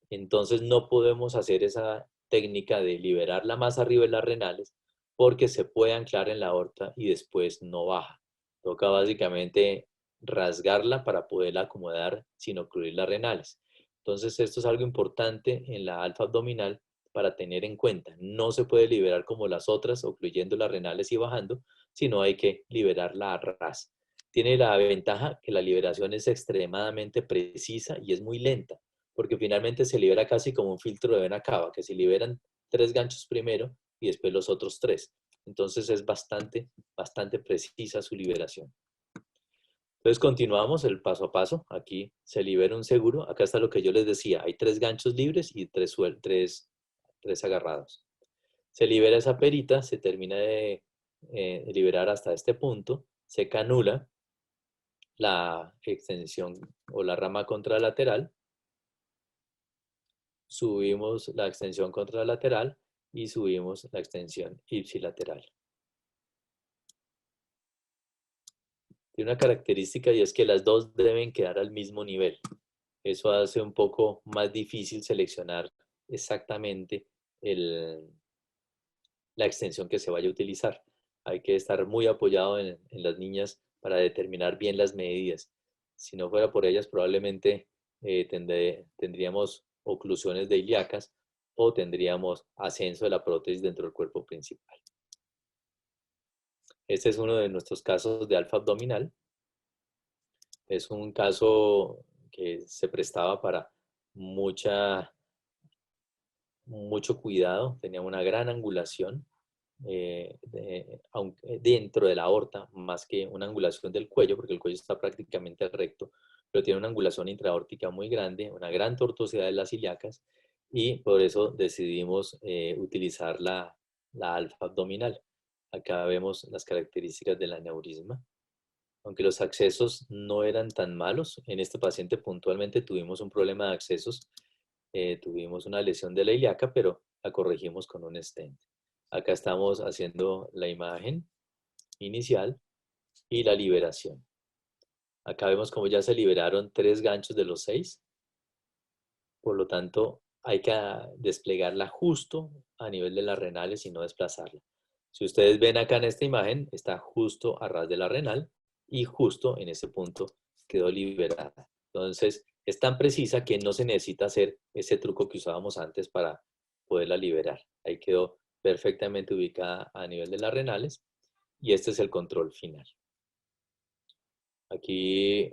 Entonces no podemos hacer esa técnica de liberarla más arriba de las renales porque se puede anclar en la aorta y después no baja. Toca básicamente rasgarla para poderla acomodar sin ocluir las renales. Entonces esto es algo importante en la alfa abdominal para tener en cuenta. No se puede liberar como las otras, ocluyendo las renales y bajando, sino hay que liberarla a ras. Tiene la ventaja que la liberación es extremadamente precisa y es muy lenta porque finalmente se libera casi como un filtro de vena cava, que se liberan 3 ganchos primero y después los otros 3. Entonces es bastante precisa su liberación. Entonces continuamos el paso a paso. Aquí se libera un seguro. Acá está lo que yo les decía. Hay 3 ganchos libres y 3 agarrados. Se libera esa perita, se termina de liberar hasta este punto. Se canula la extensión o la rama contralateral. Subimos la extensión contralateral y subimos la extensión ipsilateral. Tiene una característica y es que las dos deben quedar al mismo nivel. Eso hace un poco más difícil seleccionar exactamente la extensión que se vaya a utilizar. Hay que estar muy apoyado en las niñas para determinar bien las medidas. Si no fuera por ellas, probablemente tendríamos oclusiones de ilíacas o tendríamos ascenso de la prótesis dentro del cuerpo principal. Este es uno de nuestros casos de alfa abdominal. Es un caso que se prestaba para mucho cuidado, tenía una gran angulación dentro de la aorta, más que una angulación del cuello, porque el cuello está prácticamente recto, pero tiene una angulación intraaórtica muy grande, una gran tortuosidad de las ilíacas, y por eso decidimos utilizar la alfa abdominal. Acá vemos las características del aneurisma. Aunque los accesos no eran tan malos, en este paciente puntualmente tuvimos un problema de accesos, tuvimos una lesión de la ilíaca, pero la corregimos con un stent. Acá estamos haciendo la imagen inicial y la liberación. Acá vemos como ya se liberaron 3 ganchos de los 6. Por lo tanto, hay que desplegarla justo a nivel de las renales y no desplazarla. Si ustedes ven acá en esta imagen, está justo a ras de la renal y justo en ese punto quedó liberada. Entonces, es tan precisa que no se necesita hacer ese truco que usábamos antes para poderla liberar. Ahí quedó perfectamente ubicada a nivel de las renales, y este es el control final. Aquí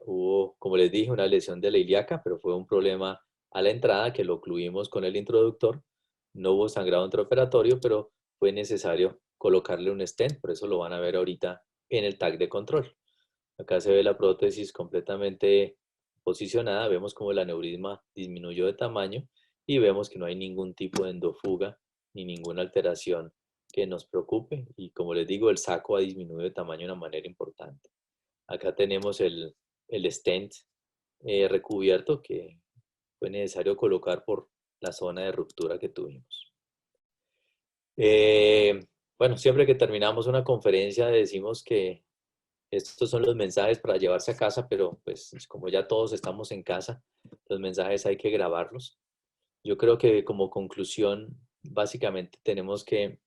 hubo, como les dije, una lesión de la ilíaca, pero fue un problema a la entrada que lo ocluimos con el introductor. No hubo sangrado intraoperatorio, pero fue necesario colocarle un stent, por eso lo van a ver ahorita en el tag de control. Acá se ve la prótesis completamente posicionada, vemos como el aneurisma disminuyó de tamaño y vemos que no hay ningún tipo de endofuga ni ninguna alteración que nos preocupe, y como les digo, el saco ha disminuido de tamaño de una manera importante. Acá tenemos el stent recubierto que fue necesario colocar por la zona de ruptura que tuvimos. Bueno, siempre que terminamos una conferencia decimos que estos son los mensajes para llevarse a casa, pero pues como ya todos estamos en casa, los mensajes hay que grabarlos. Yo creo que como conclusión, básicamente tenemos que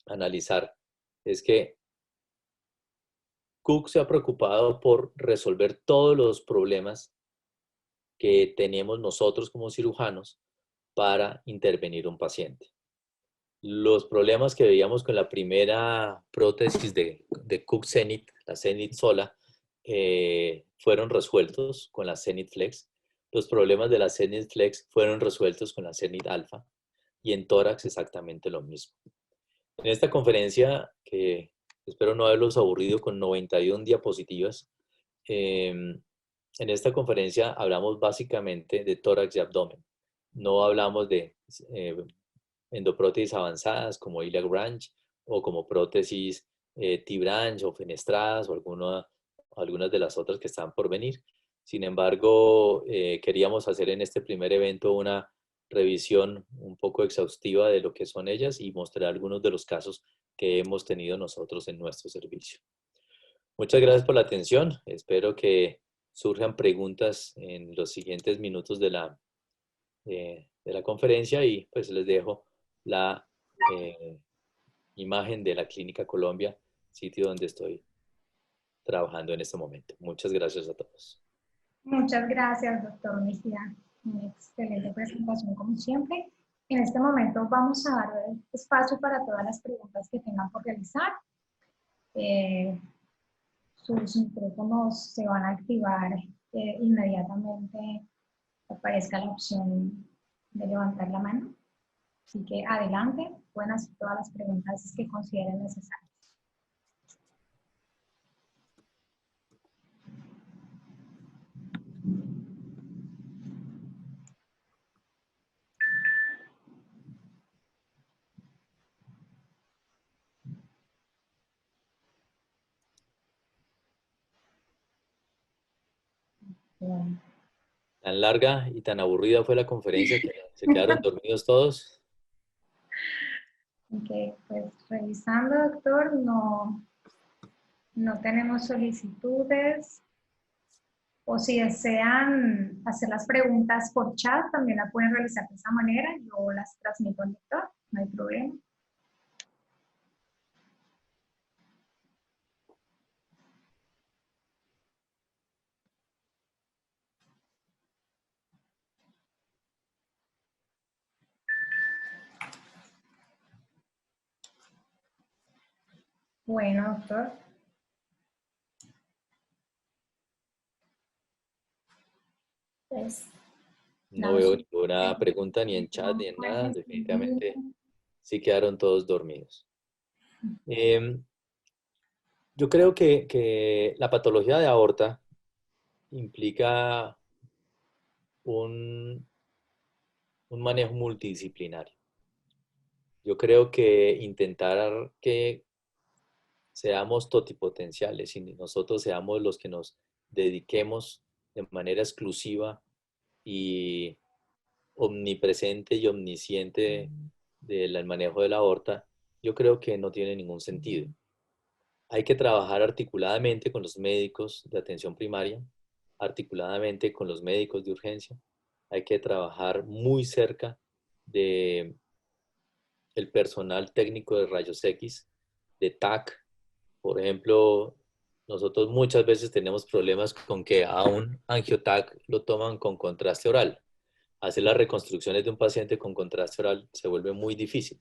analizar, es que Cook se ha preocupado por resolver todos los problemas que tenemos nosotros como cirujanos para intervenir un paciente. Los problemas que veíamos con la primera prótesis de Cook Zenith, la Zenith Sola, fueron resueltos con la Zenith Flex. Los problemas de la Zenith Flex fueron resueltos con la Zenith Alpha, y en tórax exactamente lo mismo. En esta conferencia, que espero no haberlos aburrido con 91 diapositivas, en esta conferencia hablamos básicamente de tórax y abdomen. No hablamos de endoprótesis avanzadas como iliac branch o como prótesis T-branch o fenestradas o algunas de las otras que están por venir. Sin embargo, queríamos hacer en este primer evento una revisión un poco exhaustiva de lo que son ellas y mostrar algunos de los casos que hemos tenido nosotros en nuestro servicio. Muchas gracias por la atención. Espero que surjan preguntas en los siguientes minutos de la conferencia, y pues les dejo la imagen de la Clínica Colombia, sitio donde estoy trabajando en este momento. Muchas gracias a todos. Muchas gracias, doctor Mejía. Una excelente presentación como siempre. En este momento vamos a dar espacio para todas las preguntas que tengan por realizar. Sus micrófonos se van a activar inmediatamente aparezca la opción de levantar la mano. Así que adelante, pueden hacer todas las preguntas que consideren necesarias. Bueno. Tan larga y tan aburrida fue la conferencia que se quedaron dormidos todos. Ok, pues revisando, doctor, no tenemos solicitudes. O si desean hacer las preguntas por chat, también la pueden realizar de esa manera. Yo las transmito al doctor, no hay problema. Bueno, doctor. Pues, no veo ninguna pregunta ni en chat ni en nada. Definitivamente sí quedaron todos dormidos. Yo creo que la patología de aorta implica un manejo multidisciplinario. Yo creo que intentar que seamos totipotenciales y nosotros seamos los que nos dediquemos de manera exclusiva y omnipresente y omnisciente del manejo de la aorta, yo creo que no tiene ningún sentido. Hay que trabajar articuladamente con los médicos de atención primaria, articuladamente con los médicos de urgencia. Hay que trabajar muy cerca de el personal técnico de rayos X, de TAC. Por ejemplo, nosotros muchas veces tenemos problemas con que a un angioTAC lo toman con contraste oral. Hacer las reconstrucciones de un paciente con contraste oral se vuelve muy difícil.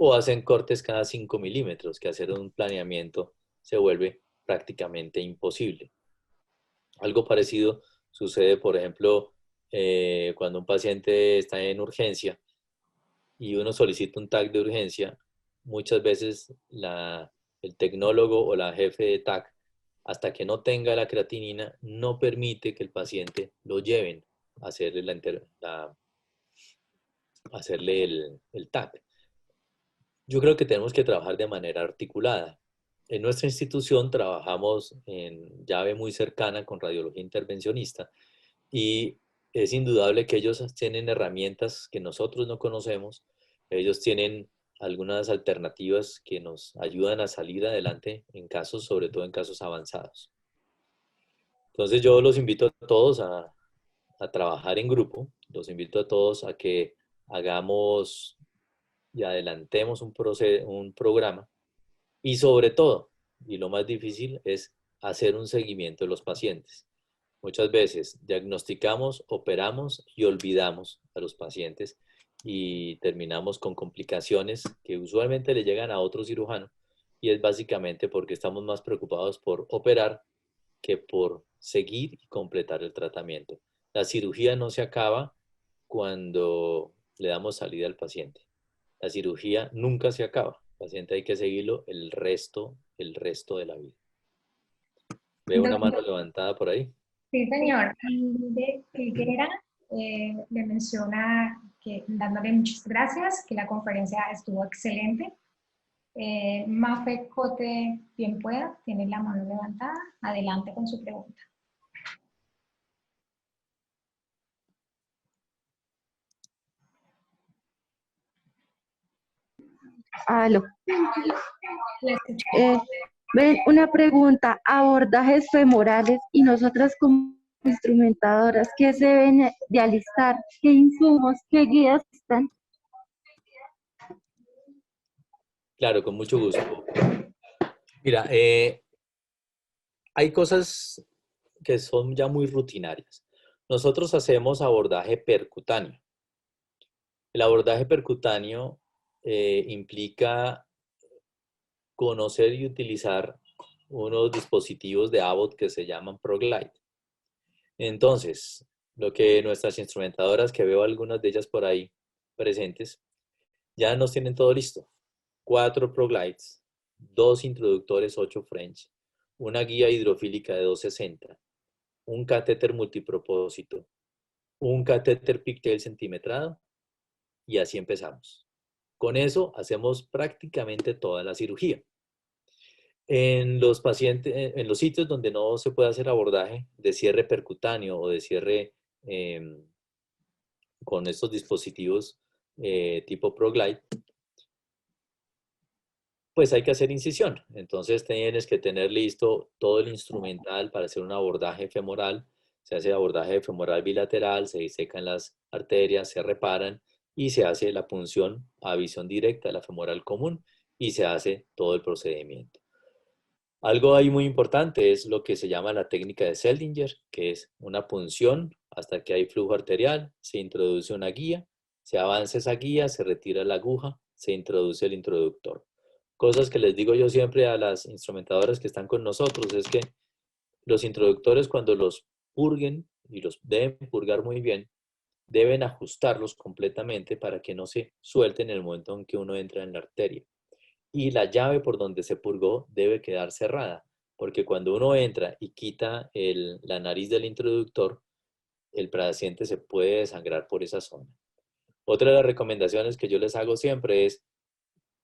o hacen cortes cada 5 milímetros, que hacer un planeamiento se vuelve prácticamente imposible. Algo parecido sucede, por ejemplo, cuando un paciente está en urgencia y uno solicita un TAC de urgencia, muchas veces el tecnólogo o la jefe de TAC, hasta que no tenga la creatinina, no permite que el paciente lo lleven a hacerle el TAC. Yo creo que tenemos que trabajar de manera articulada. En nuestra institución trabajamos en llave muy cercana con radiología intervencionista y es indudable que ellos tienen herramientas que nosotros no conocemos. Ellos tienen algunas alternativas que nos ayudan a salir adelante en casos, sobre todo en casos avanzados. Entonces yo los invito a todos a trabajar en grupo, los invito a todos a que hagamos y adelantemos un programa y sobre todo, y lo más difícil es hacer un seguimiento de los pacientes. Muchas veces diagnosticamos, operamos y olvidamos a los pacientes y terminamos con complicaciones que usualmente le llegan a otro cirujano y es básicamente porque estamos más preocupados por operar que por seguir y completar el tratamiento. La cirugía no se acaba cuando le damos salida al paciente. La cirugía nunca se acaba. El paciente hay que seguirlo el resto de la vida. Veo una mano levantada por ahí. Sí, señor. De Higuera le menciona que dándole muchas gracias, que la conferencia estuvo excelente. Mafe Cote, bien pueda, tiene la mano levantada. Adelante con su pregunta. Aló. Le escuchamos. Ven, una pregunta, abordajes femorales y nosotras como instrumentadoras, ¿qué se deben de alistar? ¿Qué insumos, qué guías están? Claro, con mucho gusto. Mira, hay cosas que son ya muy rutinarias. Nosotros hacemos abordaje percutáneo. El abordaje percutáneo implica conocer y utilizar unos dispositivos de Abbott que se llaman ProGlide. Entonces, lo que nuestras instrumentadoras, que veo algunas de ellas por ahí presentes, ya nos tienen todo listo. 4 ProGlides, 2 introductores 8 French, una guía hidrofílica de 260, un catéter multipropósito, un catéter pigtail centimetrado y así empezamos. Con eso hacemos prácticamente toda la cirugía. En los pacientes, en los sitios donde no se puede hacer abordaje de cierre percutáneo o de cierre con estos dispositivos tipo ProGlide, pues hay que hacer incisión. Entonces tienes que tener listo todo el instrumental para hacer un abordaje femoral. Se hace abordaje femoral bilateral, se disecan las arterias, se reparan y se hace la punción a visión directa de la femoral común y se hace todo el procedimiento. Algo ahí muy importante es lo que se llama la técnica de Seldinger, que es una punción hasta que hay flujo arterial, se introduce una guía, se avanza esa guía, se retira la aguja, se introduce el introductor. Cosas que les digo yo siempre a las instrumentadoras que están con nosotros es que los introductores cuando los purguen, y los deben purgar muy bien, deben ajustarlos completamente para que no se suelten en el momento en que uno entra en la arteria. Y la llave por donde se purgó debe quedar cerrada, porque cuando uno entra y quita la nariz del introductor, el paciente se puede desangrar por esa zona. Otra de las recomendaciones que yo les hago siempre es,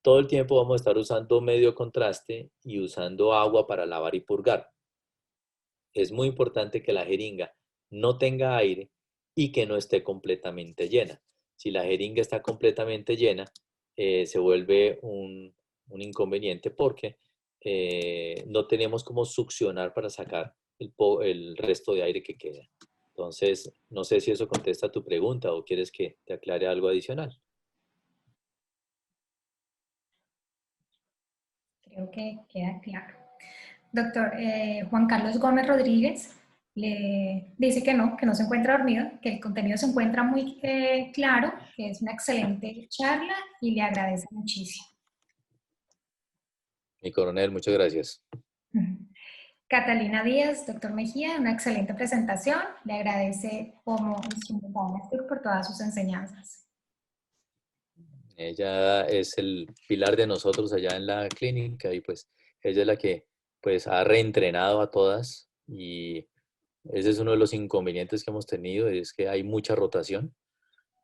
todo el tiempo vamos a estar usando medio contraste y usando agua para lavar y purgar. Es muy importante que la jeringa no tenga aire y que no esté completamente llena. Si la jeringa está completamente llena, se vuelve un inconveniente porque no tenemos cómo succionar para sacar el resto de aire que queda. Entonces, no sé si eso contesta a tu pregunta o quieres que te aclare algo adicional. Creo que queda claro. Doctor Juan Carlos Gómez Rodríguez le dice que no se encuentra dormido, que el contenido se encuentra muy claro, que es una excelente charla y le agradece muchísimo. Mi coronel, muchas gracias. Catalina Díaz, doctor Mejía, una excelente presentación. Le agradece como instrumental por todas sus enseñanzas. Ella es el pilar de nosotros allá en la clínica y pues ella es la que pues ha reentrenado a todas y ese es uno de los inconvenientes que hemos tenido, es que hay mucha rotación.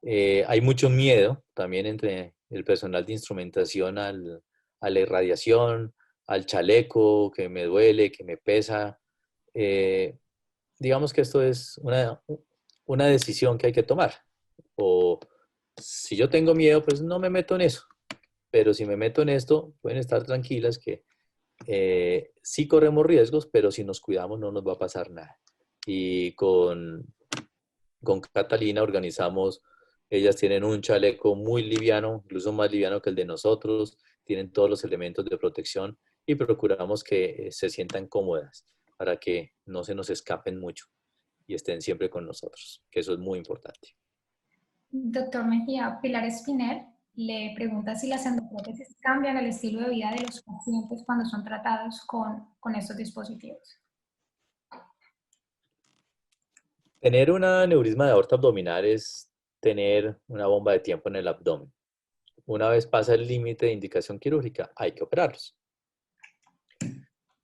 Hay mucho miedo también entre el personal de instrumentación a la irradiación, al chaleco, que me duele, que me pesa. Digamos que esto es una decisión que hay que tomar. O si yo tengo miedo, pues no me meto en eso. Pero si me meto en esto, pueden estar tranquilas que sí corremos riesgos, pero si nos cuidamos no nos va a pasar nada. Y con Catalina organizamos, ellas tienen un chaleco muy liviano, incluso más liviano que el de nosotros, tienen todos los elementos de protección y procuramos que se sientan cómodas para que no se nos escapen mucho y estén siempre con nosotros, que eso es muy importante. Doctor Mejía, Pilar Espinel le pregunta si las endoprótesis cambian el estilo de vida de los pacientes cuando son tratados con estos dispositivos. Tener un aneurisma de aorta abdominal es tener una bomba de tiempo en el abdomen. Una vez pasa el límite de indicación quirúrgica, hay que operarlos.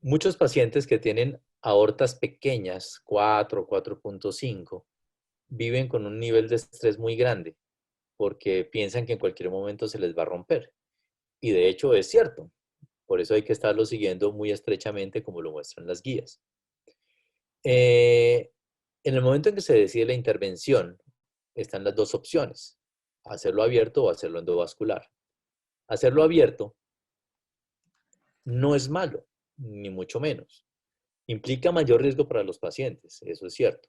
Muchos pacientes que tienen aortas pequeñas, 4, 4.5, viven con un nivel de estrés muy grande porque piensan que en cualquier momento se les va a romper. Y de hecho es cierto. Por eso hay que estarlo siguiendo muy estrechamente como lo muestran las guías. En el momento en que se decide la intervención, están las dos opciones, hacerlo abierto o hacerlo endovascular. Hacerlo abierto no es malo, ni mucho menos. Implica mayor riesgo para los pacientes, eso es cierto.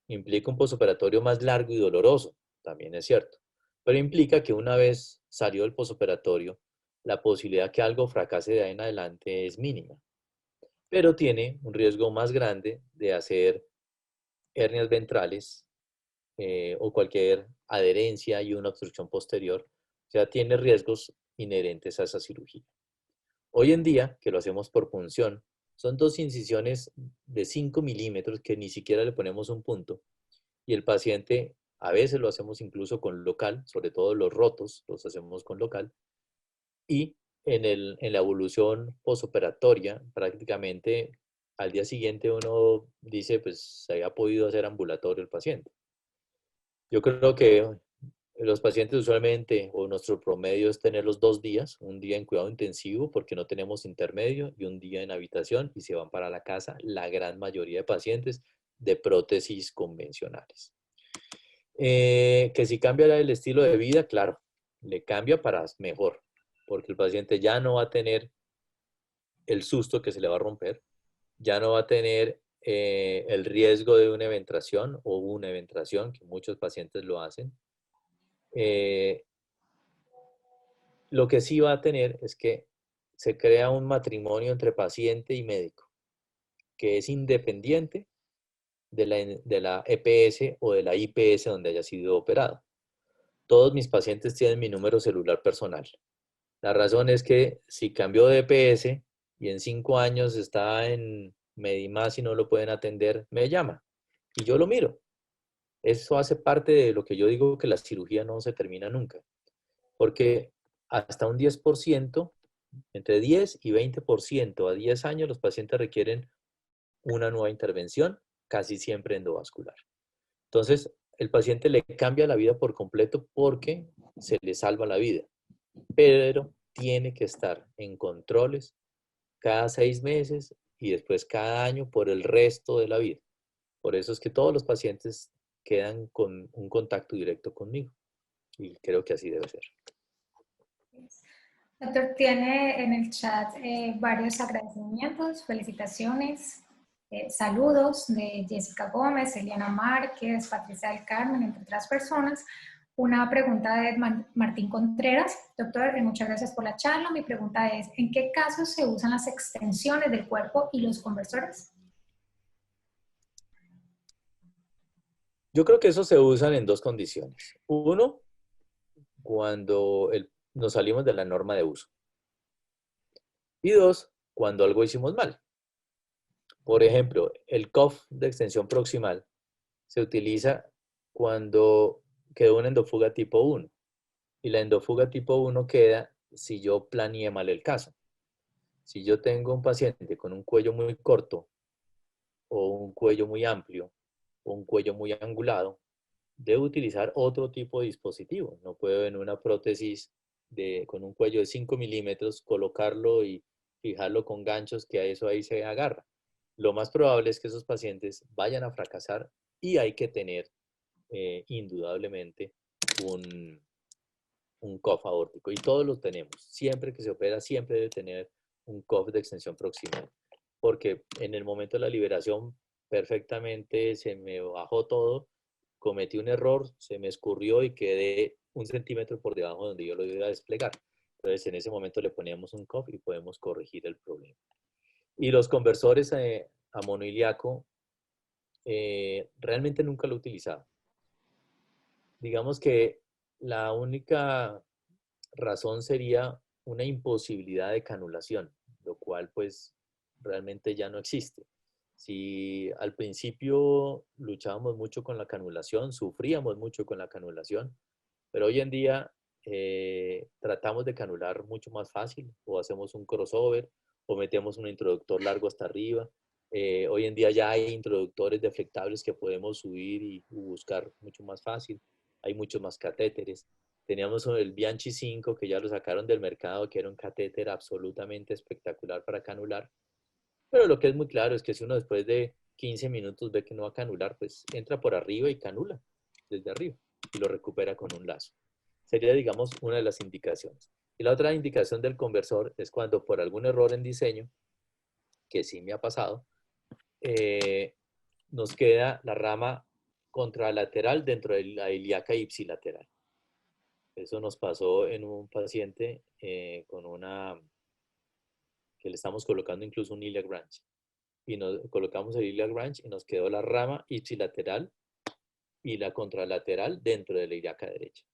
Implica un posoperatorio más largo y doloroso, también es cierto. Pero implica que una vez salió el posoperatorio, la posibilidad que algo fracase de ahí en adelante es mínima. Pero tiene un riesgo más grande de hacer hernias ventrales o cualquier adherencia y una obstrucción posterior. O sea, tiene riesgos inherentes a esa cirugía. Hoy en día, que lo hacemos por punción, son dos incisiones de 5 milímetros que ni siquiera le ponemos un punto. Y el paciente, a veces lo hacemos incluso con local, sobre todo los rotos, los hacemos con local. Y en la evolución posoperatoria, prácticamente al día siguiente uno dice, pues se había podido hacer ambulatorio el paciente. Yo creo que los pacientes usualmente, o nuestro promedio es tenerlos 2 días, un día en cuidado intensivo porque no tenemos intermedio y un día en habitación y se van para la casa la gran mayoría de pacientes de prótesis convencionales. Que si cambia el estilo de vida, claro, le cambia para mejor, porque el paciente ya no va a tener el susto que se le va a romper, ya no va a tener el riesgo de una eventración o una eventración, que muchos pacientes lo hacen. Lo que sí va a tener es que se crea un matrimonio entre paciente y médico, que es independiente de la EPS o de la IPS donde haya sido operado. Todos mis pacientes tienen mi número celular personal. La razón es que si cambió de EPS y en 5 años está en Medimás y no lo pueden atender, me llama y yo lo miro. Eso hace parte de lo que yo digo que la cirugía no se termina nunca. Porque hasta un 10%, entre 10 y 20% a 10 años, los pacientes requieren una nueva intervención, casi siempre endovascular. Entonces, el paciente le cambia la vida por completo porque se le salva la vida, pero tiene que estar en controles cada 6 meses y después cada año por el resto de la vida. Por eso es que todos los pacientes quedan con un contacto directo conmigo y creo que así debe ser. Doctor, tiene en el chat varios agradecimientos, felicitaciones, saludos de Jessica Gómez, Eliana Márquez, Patricia del Carmen, entre otras personas. Una pregunta de Martín Contreras. Doctor, muchas gracias por la charla. Mi pregunta es, ¿en qué casos se usan las extensiones del cuerpo y los conversores? Yo creo que eso se usan en dos condiciones. Uno, cuando nos salimos de la norma de uso. Y dos, cuando algo hicimos mal. Por ejemplo, el COF de extensión proximal se utiliza cuando quedó una endofuga tipo 1. Y la endofuga tipo 1 queda si yo planeé mal el caso. Si yo tengo un paciente con un cuello muy corto o un cuello muy amplio o un cuello muy angulado, debo utilizar otro tipo de dispositivo. No puedo en una prótesis con un cuello de 5 milímetros colocarlo y fijarlo con ganchos que a eso ahí se agarra. Lo más probable es que esos pacientes vayan a fracasar y hay que tener indudablemente un COF aórtico. Y todos los tenemos. Siempre que se opera, siempre debe tener un COF de extensión proximal. Porque en el momento de la liberación perfectamente se me bajó todo, cometí un error, se me escurrió y quedé 1 centímetro por debajo donde yo lo iba a desplegar. Entonces en ese momento le poníamos un COF y podemos corregir el problema. Y los conversores a monoiliaco realmente nunca lo he utilizado. Digamos que la única razón sería una imposibilidad de canulación, lo cual pues realmente ya no existe. Si al principio luchábamos mucho con la canulación, sufríamos mucho con la canulación, pero hoy en día tratamos de canular mucho más fácil, o hacemos un crossover, o metemos un introductor largo hasta arriba. Hoy en día ya hay introductores deflectables que podemos subir y buscar mucho más fácil. Hay muchos más catéteres. Teníamos el Bianchi 5 que ya lo sacaron del mercado, que era un catéter absolutamente espectacular para canular. Pero lo que es muy claro es que si uno después de 15 minutos ve que no va a canular, pues entra por arriba y canula desde arriba y lo recupera con un lazo. Sería, digamos, una de las indicaciones. Y la otra indicación del conversor es cuando por algún error en diseño, que sí me ha pasado, nos queda la rama contralateral dentro de la ilíaca ipsilateral. Eso nos pasó en un paciente que le estamos colocando incluso un iliac branch. Y nos colocamos el iliac branch y nos quedó la rama ipsilateral y la contralateral dentro de la ilíaca derecha.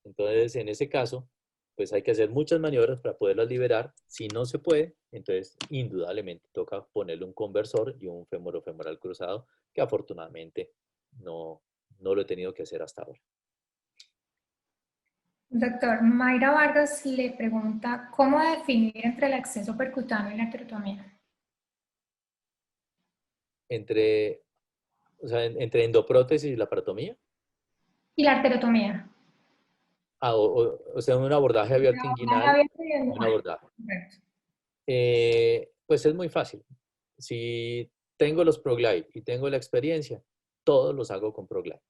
Entonces, en ese caso, pues hay que hacer muchas maniobras para poderlas liberar. Si no se puede, entonces indudablemente toca ponerle un conversor y un femorofemoral cruzado, que afortunadamente no lo he tenido que hacer hasta ahora. Doctor, Mayra Vargas le pregunta, ¿cómo definir entre el acceso percutáneo y la esterotomía? Entre endoprótesis y la paratomía. Y la arterotomía. O sea, un abordaje abierto inguinal y un abordaje. Pues es muy fácil. Si tengo los ProGlide y tengo la experiencia, todos los hago con ProGlide.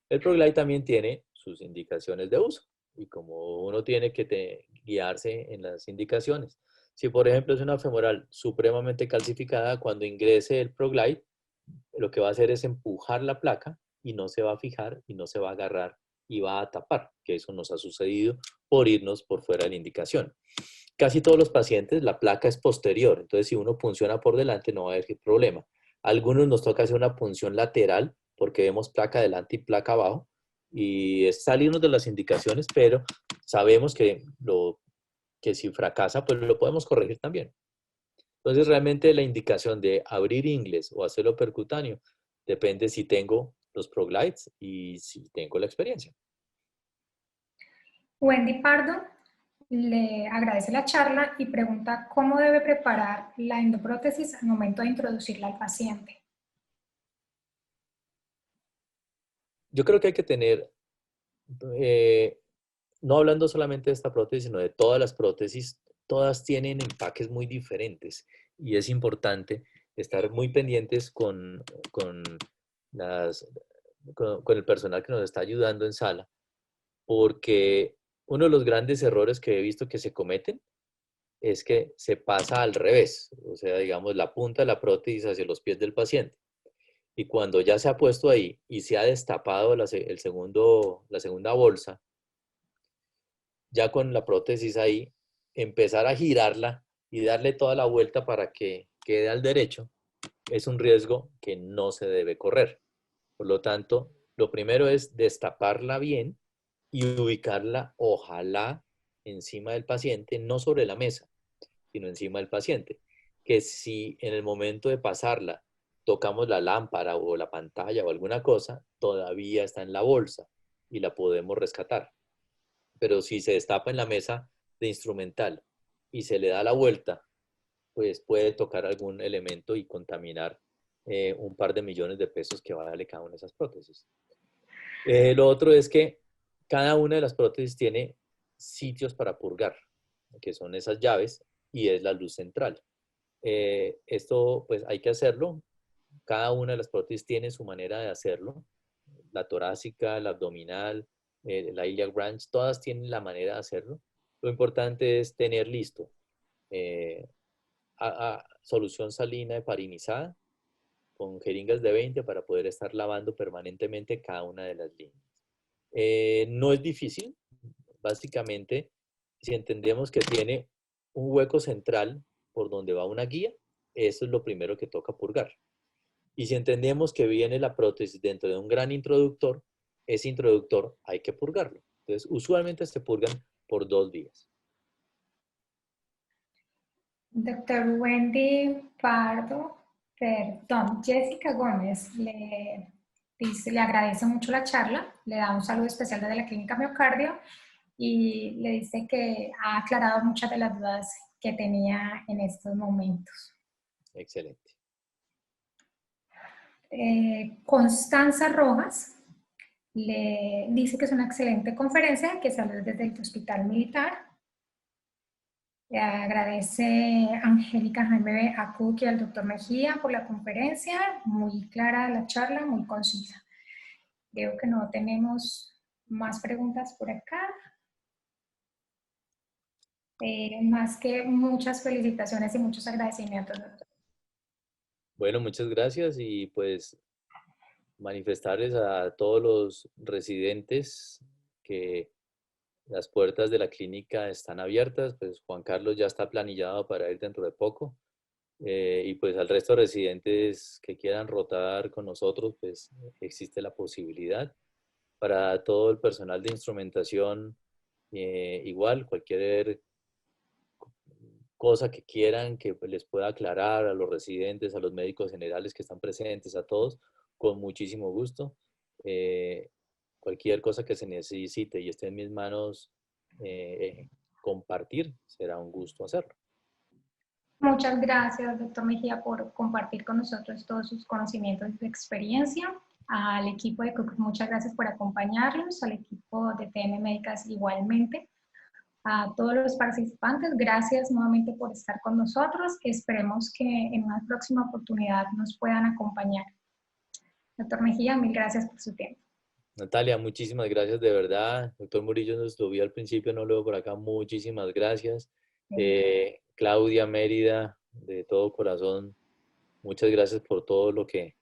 El ProGlide también tiene sus indicaciones de uso y como uno tiene que guiarse en las indicaciones. Si por ejemplo es una femoral supremamente calcificada, cuando ingrese el ProGlide, lo que va a hacer es empujar la placa y no se va a fijar y no se va a agarrar y va a tapar, que eso nos ha sucedido por irnos por fuera de la indicación. Casi todos los pacientes la placa es posterior, entonces si uno punciona por delante no va a haber problema. A algunos nos toca hacer una punción lateral porque vemos placa adelante y placa abajo y es salirnos de las indicaciones, pero sabemos que si fracasa pues lo podemos corregir también. Entonces realmente la indicación de abrir ingles o hacerlo percutáneo depende si tengo los ProGlides y si tengo la experiencia. Wendy Pardo le agradece la charla y pregunta cómo debe preparar la endoprótesis al momento de introducirla al paciente. Yo creo que hay que tener, no hablando solamente de esta prótesis, sino de todas las prótesis, todas tienen empaques muy diferentes y es importante estar muy pendientes con el personal que nos está ayudando en sala, porque uno de los grandes errores que he visto que se cometen es que se pasa al revés, o sea, digamos, la punta de la prótesis hacia los pies del paciente. Y cuando ya se ha puesto ahí y se ha destapado la segunda bolsa, ya con la prótesis ahí, empezar a girarla y darle toda la vuelta para que quede al derecho, es un riesgo que no se debe correr. Por lo tanto, lo primero es destaparla bien y ubicarla, ojalá, encima del paciente, no sobre la mesa, sino encima del paciente. Que si en el momento de pasarla tocamos la lámpara o la pantalla o alguna cosa, todavía está en la bolsa y la podemos rescatar. Pero si se destapa en la mesa de instrumental y se le da la vuelta, pues puede tocar algún elemento y contaminar un par de millones de pesos que vale cada una de esas prótesis. Lo otro es que cada una de las prótesis tiene sitios para purgar, que son esas llaves, y es la luz central. Esto pues hay que hacerlo. Cada una de las prótesis tiene su manera de hacerlo. La torácica, la abdominal, la iliac branch, todas tienen la manera de hacerlo. Lo importante es tener listo eh, solución salina heparinizada con jeringas de 20 para poder estar lavando permanentemente cada una de las líneas. No es difícil, básicamente, si entendemos que tiene un hueco central por donde va una guía, eso es lo primero que toca purgar. Y si entendemos que viene la prótesis dentro de un gran introductor, ese introductor hay que purgarlo. Entonces, usualmente se purgan por 2 días. Doctor Wendy Pardo, perdón, Jessica Gómez le agradece mucho la charla, le da un saludo especial desde la Clínica Miocardio y le dice que ha aclarado muchas de las dudas que tenía en estos momentos. Excelente. Constanza Rojas le dice que es una excelente conferencia que sale desde el Hospital Militar. Le agradece a Angélica Jaime Acuc y al doctor Mejía por la conferencia, muy clara la charla, muy concisa. Veo que no tenemos más preguntas por acá. Más que muchas felicitaciones y muchos agradecimientos, doctor. Bueno, muchas gracias y pues manifestarles a todos los residentes que las puertas de la clínica están abiertas, pues Juan Carlos ya está planillado para ir dentro de poco. Y pues al resto de residentes que quieran rotar con nosotros, pues existe la posibilidad. Para todo el personal de instrumentación, igual, cualquier cosa que quieran que les pueda aclarar a los residentes, a los médicos generales que están presentes, a todos, con muchísimo gusto. Cualquier cosa que se necesite y esté en mis manos compartir, será un gusto hacerlo. Muchas gracias, doctor Mejía, por compartir con nosotros todos sus conocimientos y su experiencia. Al equipo de Cook, muchas gracias por acompañarnos. Al equipo de TM Médicas igualmente. A todos los participantes, gracias nuevamente por estar con nosotros. Esperemos que en una próxima oportunidad nos puedan acompañar. Doctor Mejía, mil gracias por su tiempo. Natalia, muchísimas gracias de verdad. Doctor Murillo nos lo vio al principio, no lo veo por acá. Muchísimas gracias. Claudia Mérida, de todo corazón, muchas gracias por todo lo que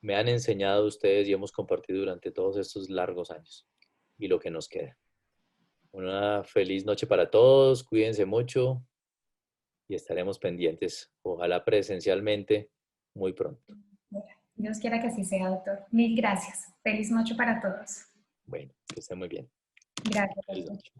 me han enseñado ustedes y hemos compartido durante todos estos largos años y lo que nos queda. Una feliz noche para todos, cuídense mucho y estaremos pendientes, ojalá presencialmente, muy pronto. Dios quiera que así sea, doctor. Mil gracias. Feliz noche para todos. Bueno, que estén muy bien. Gracias. Feliz noche.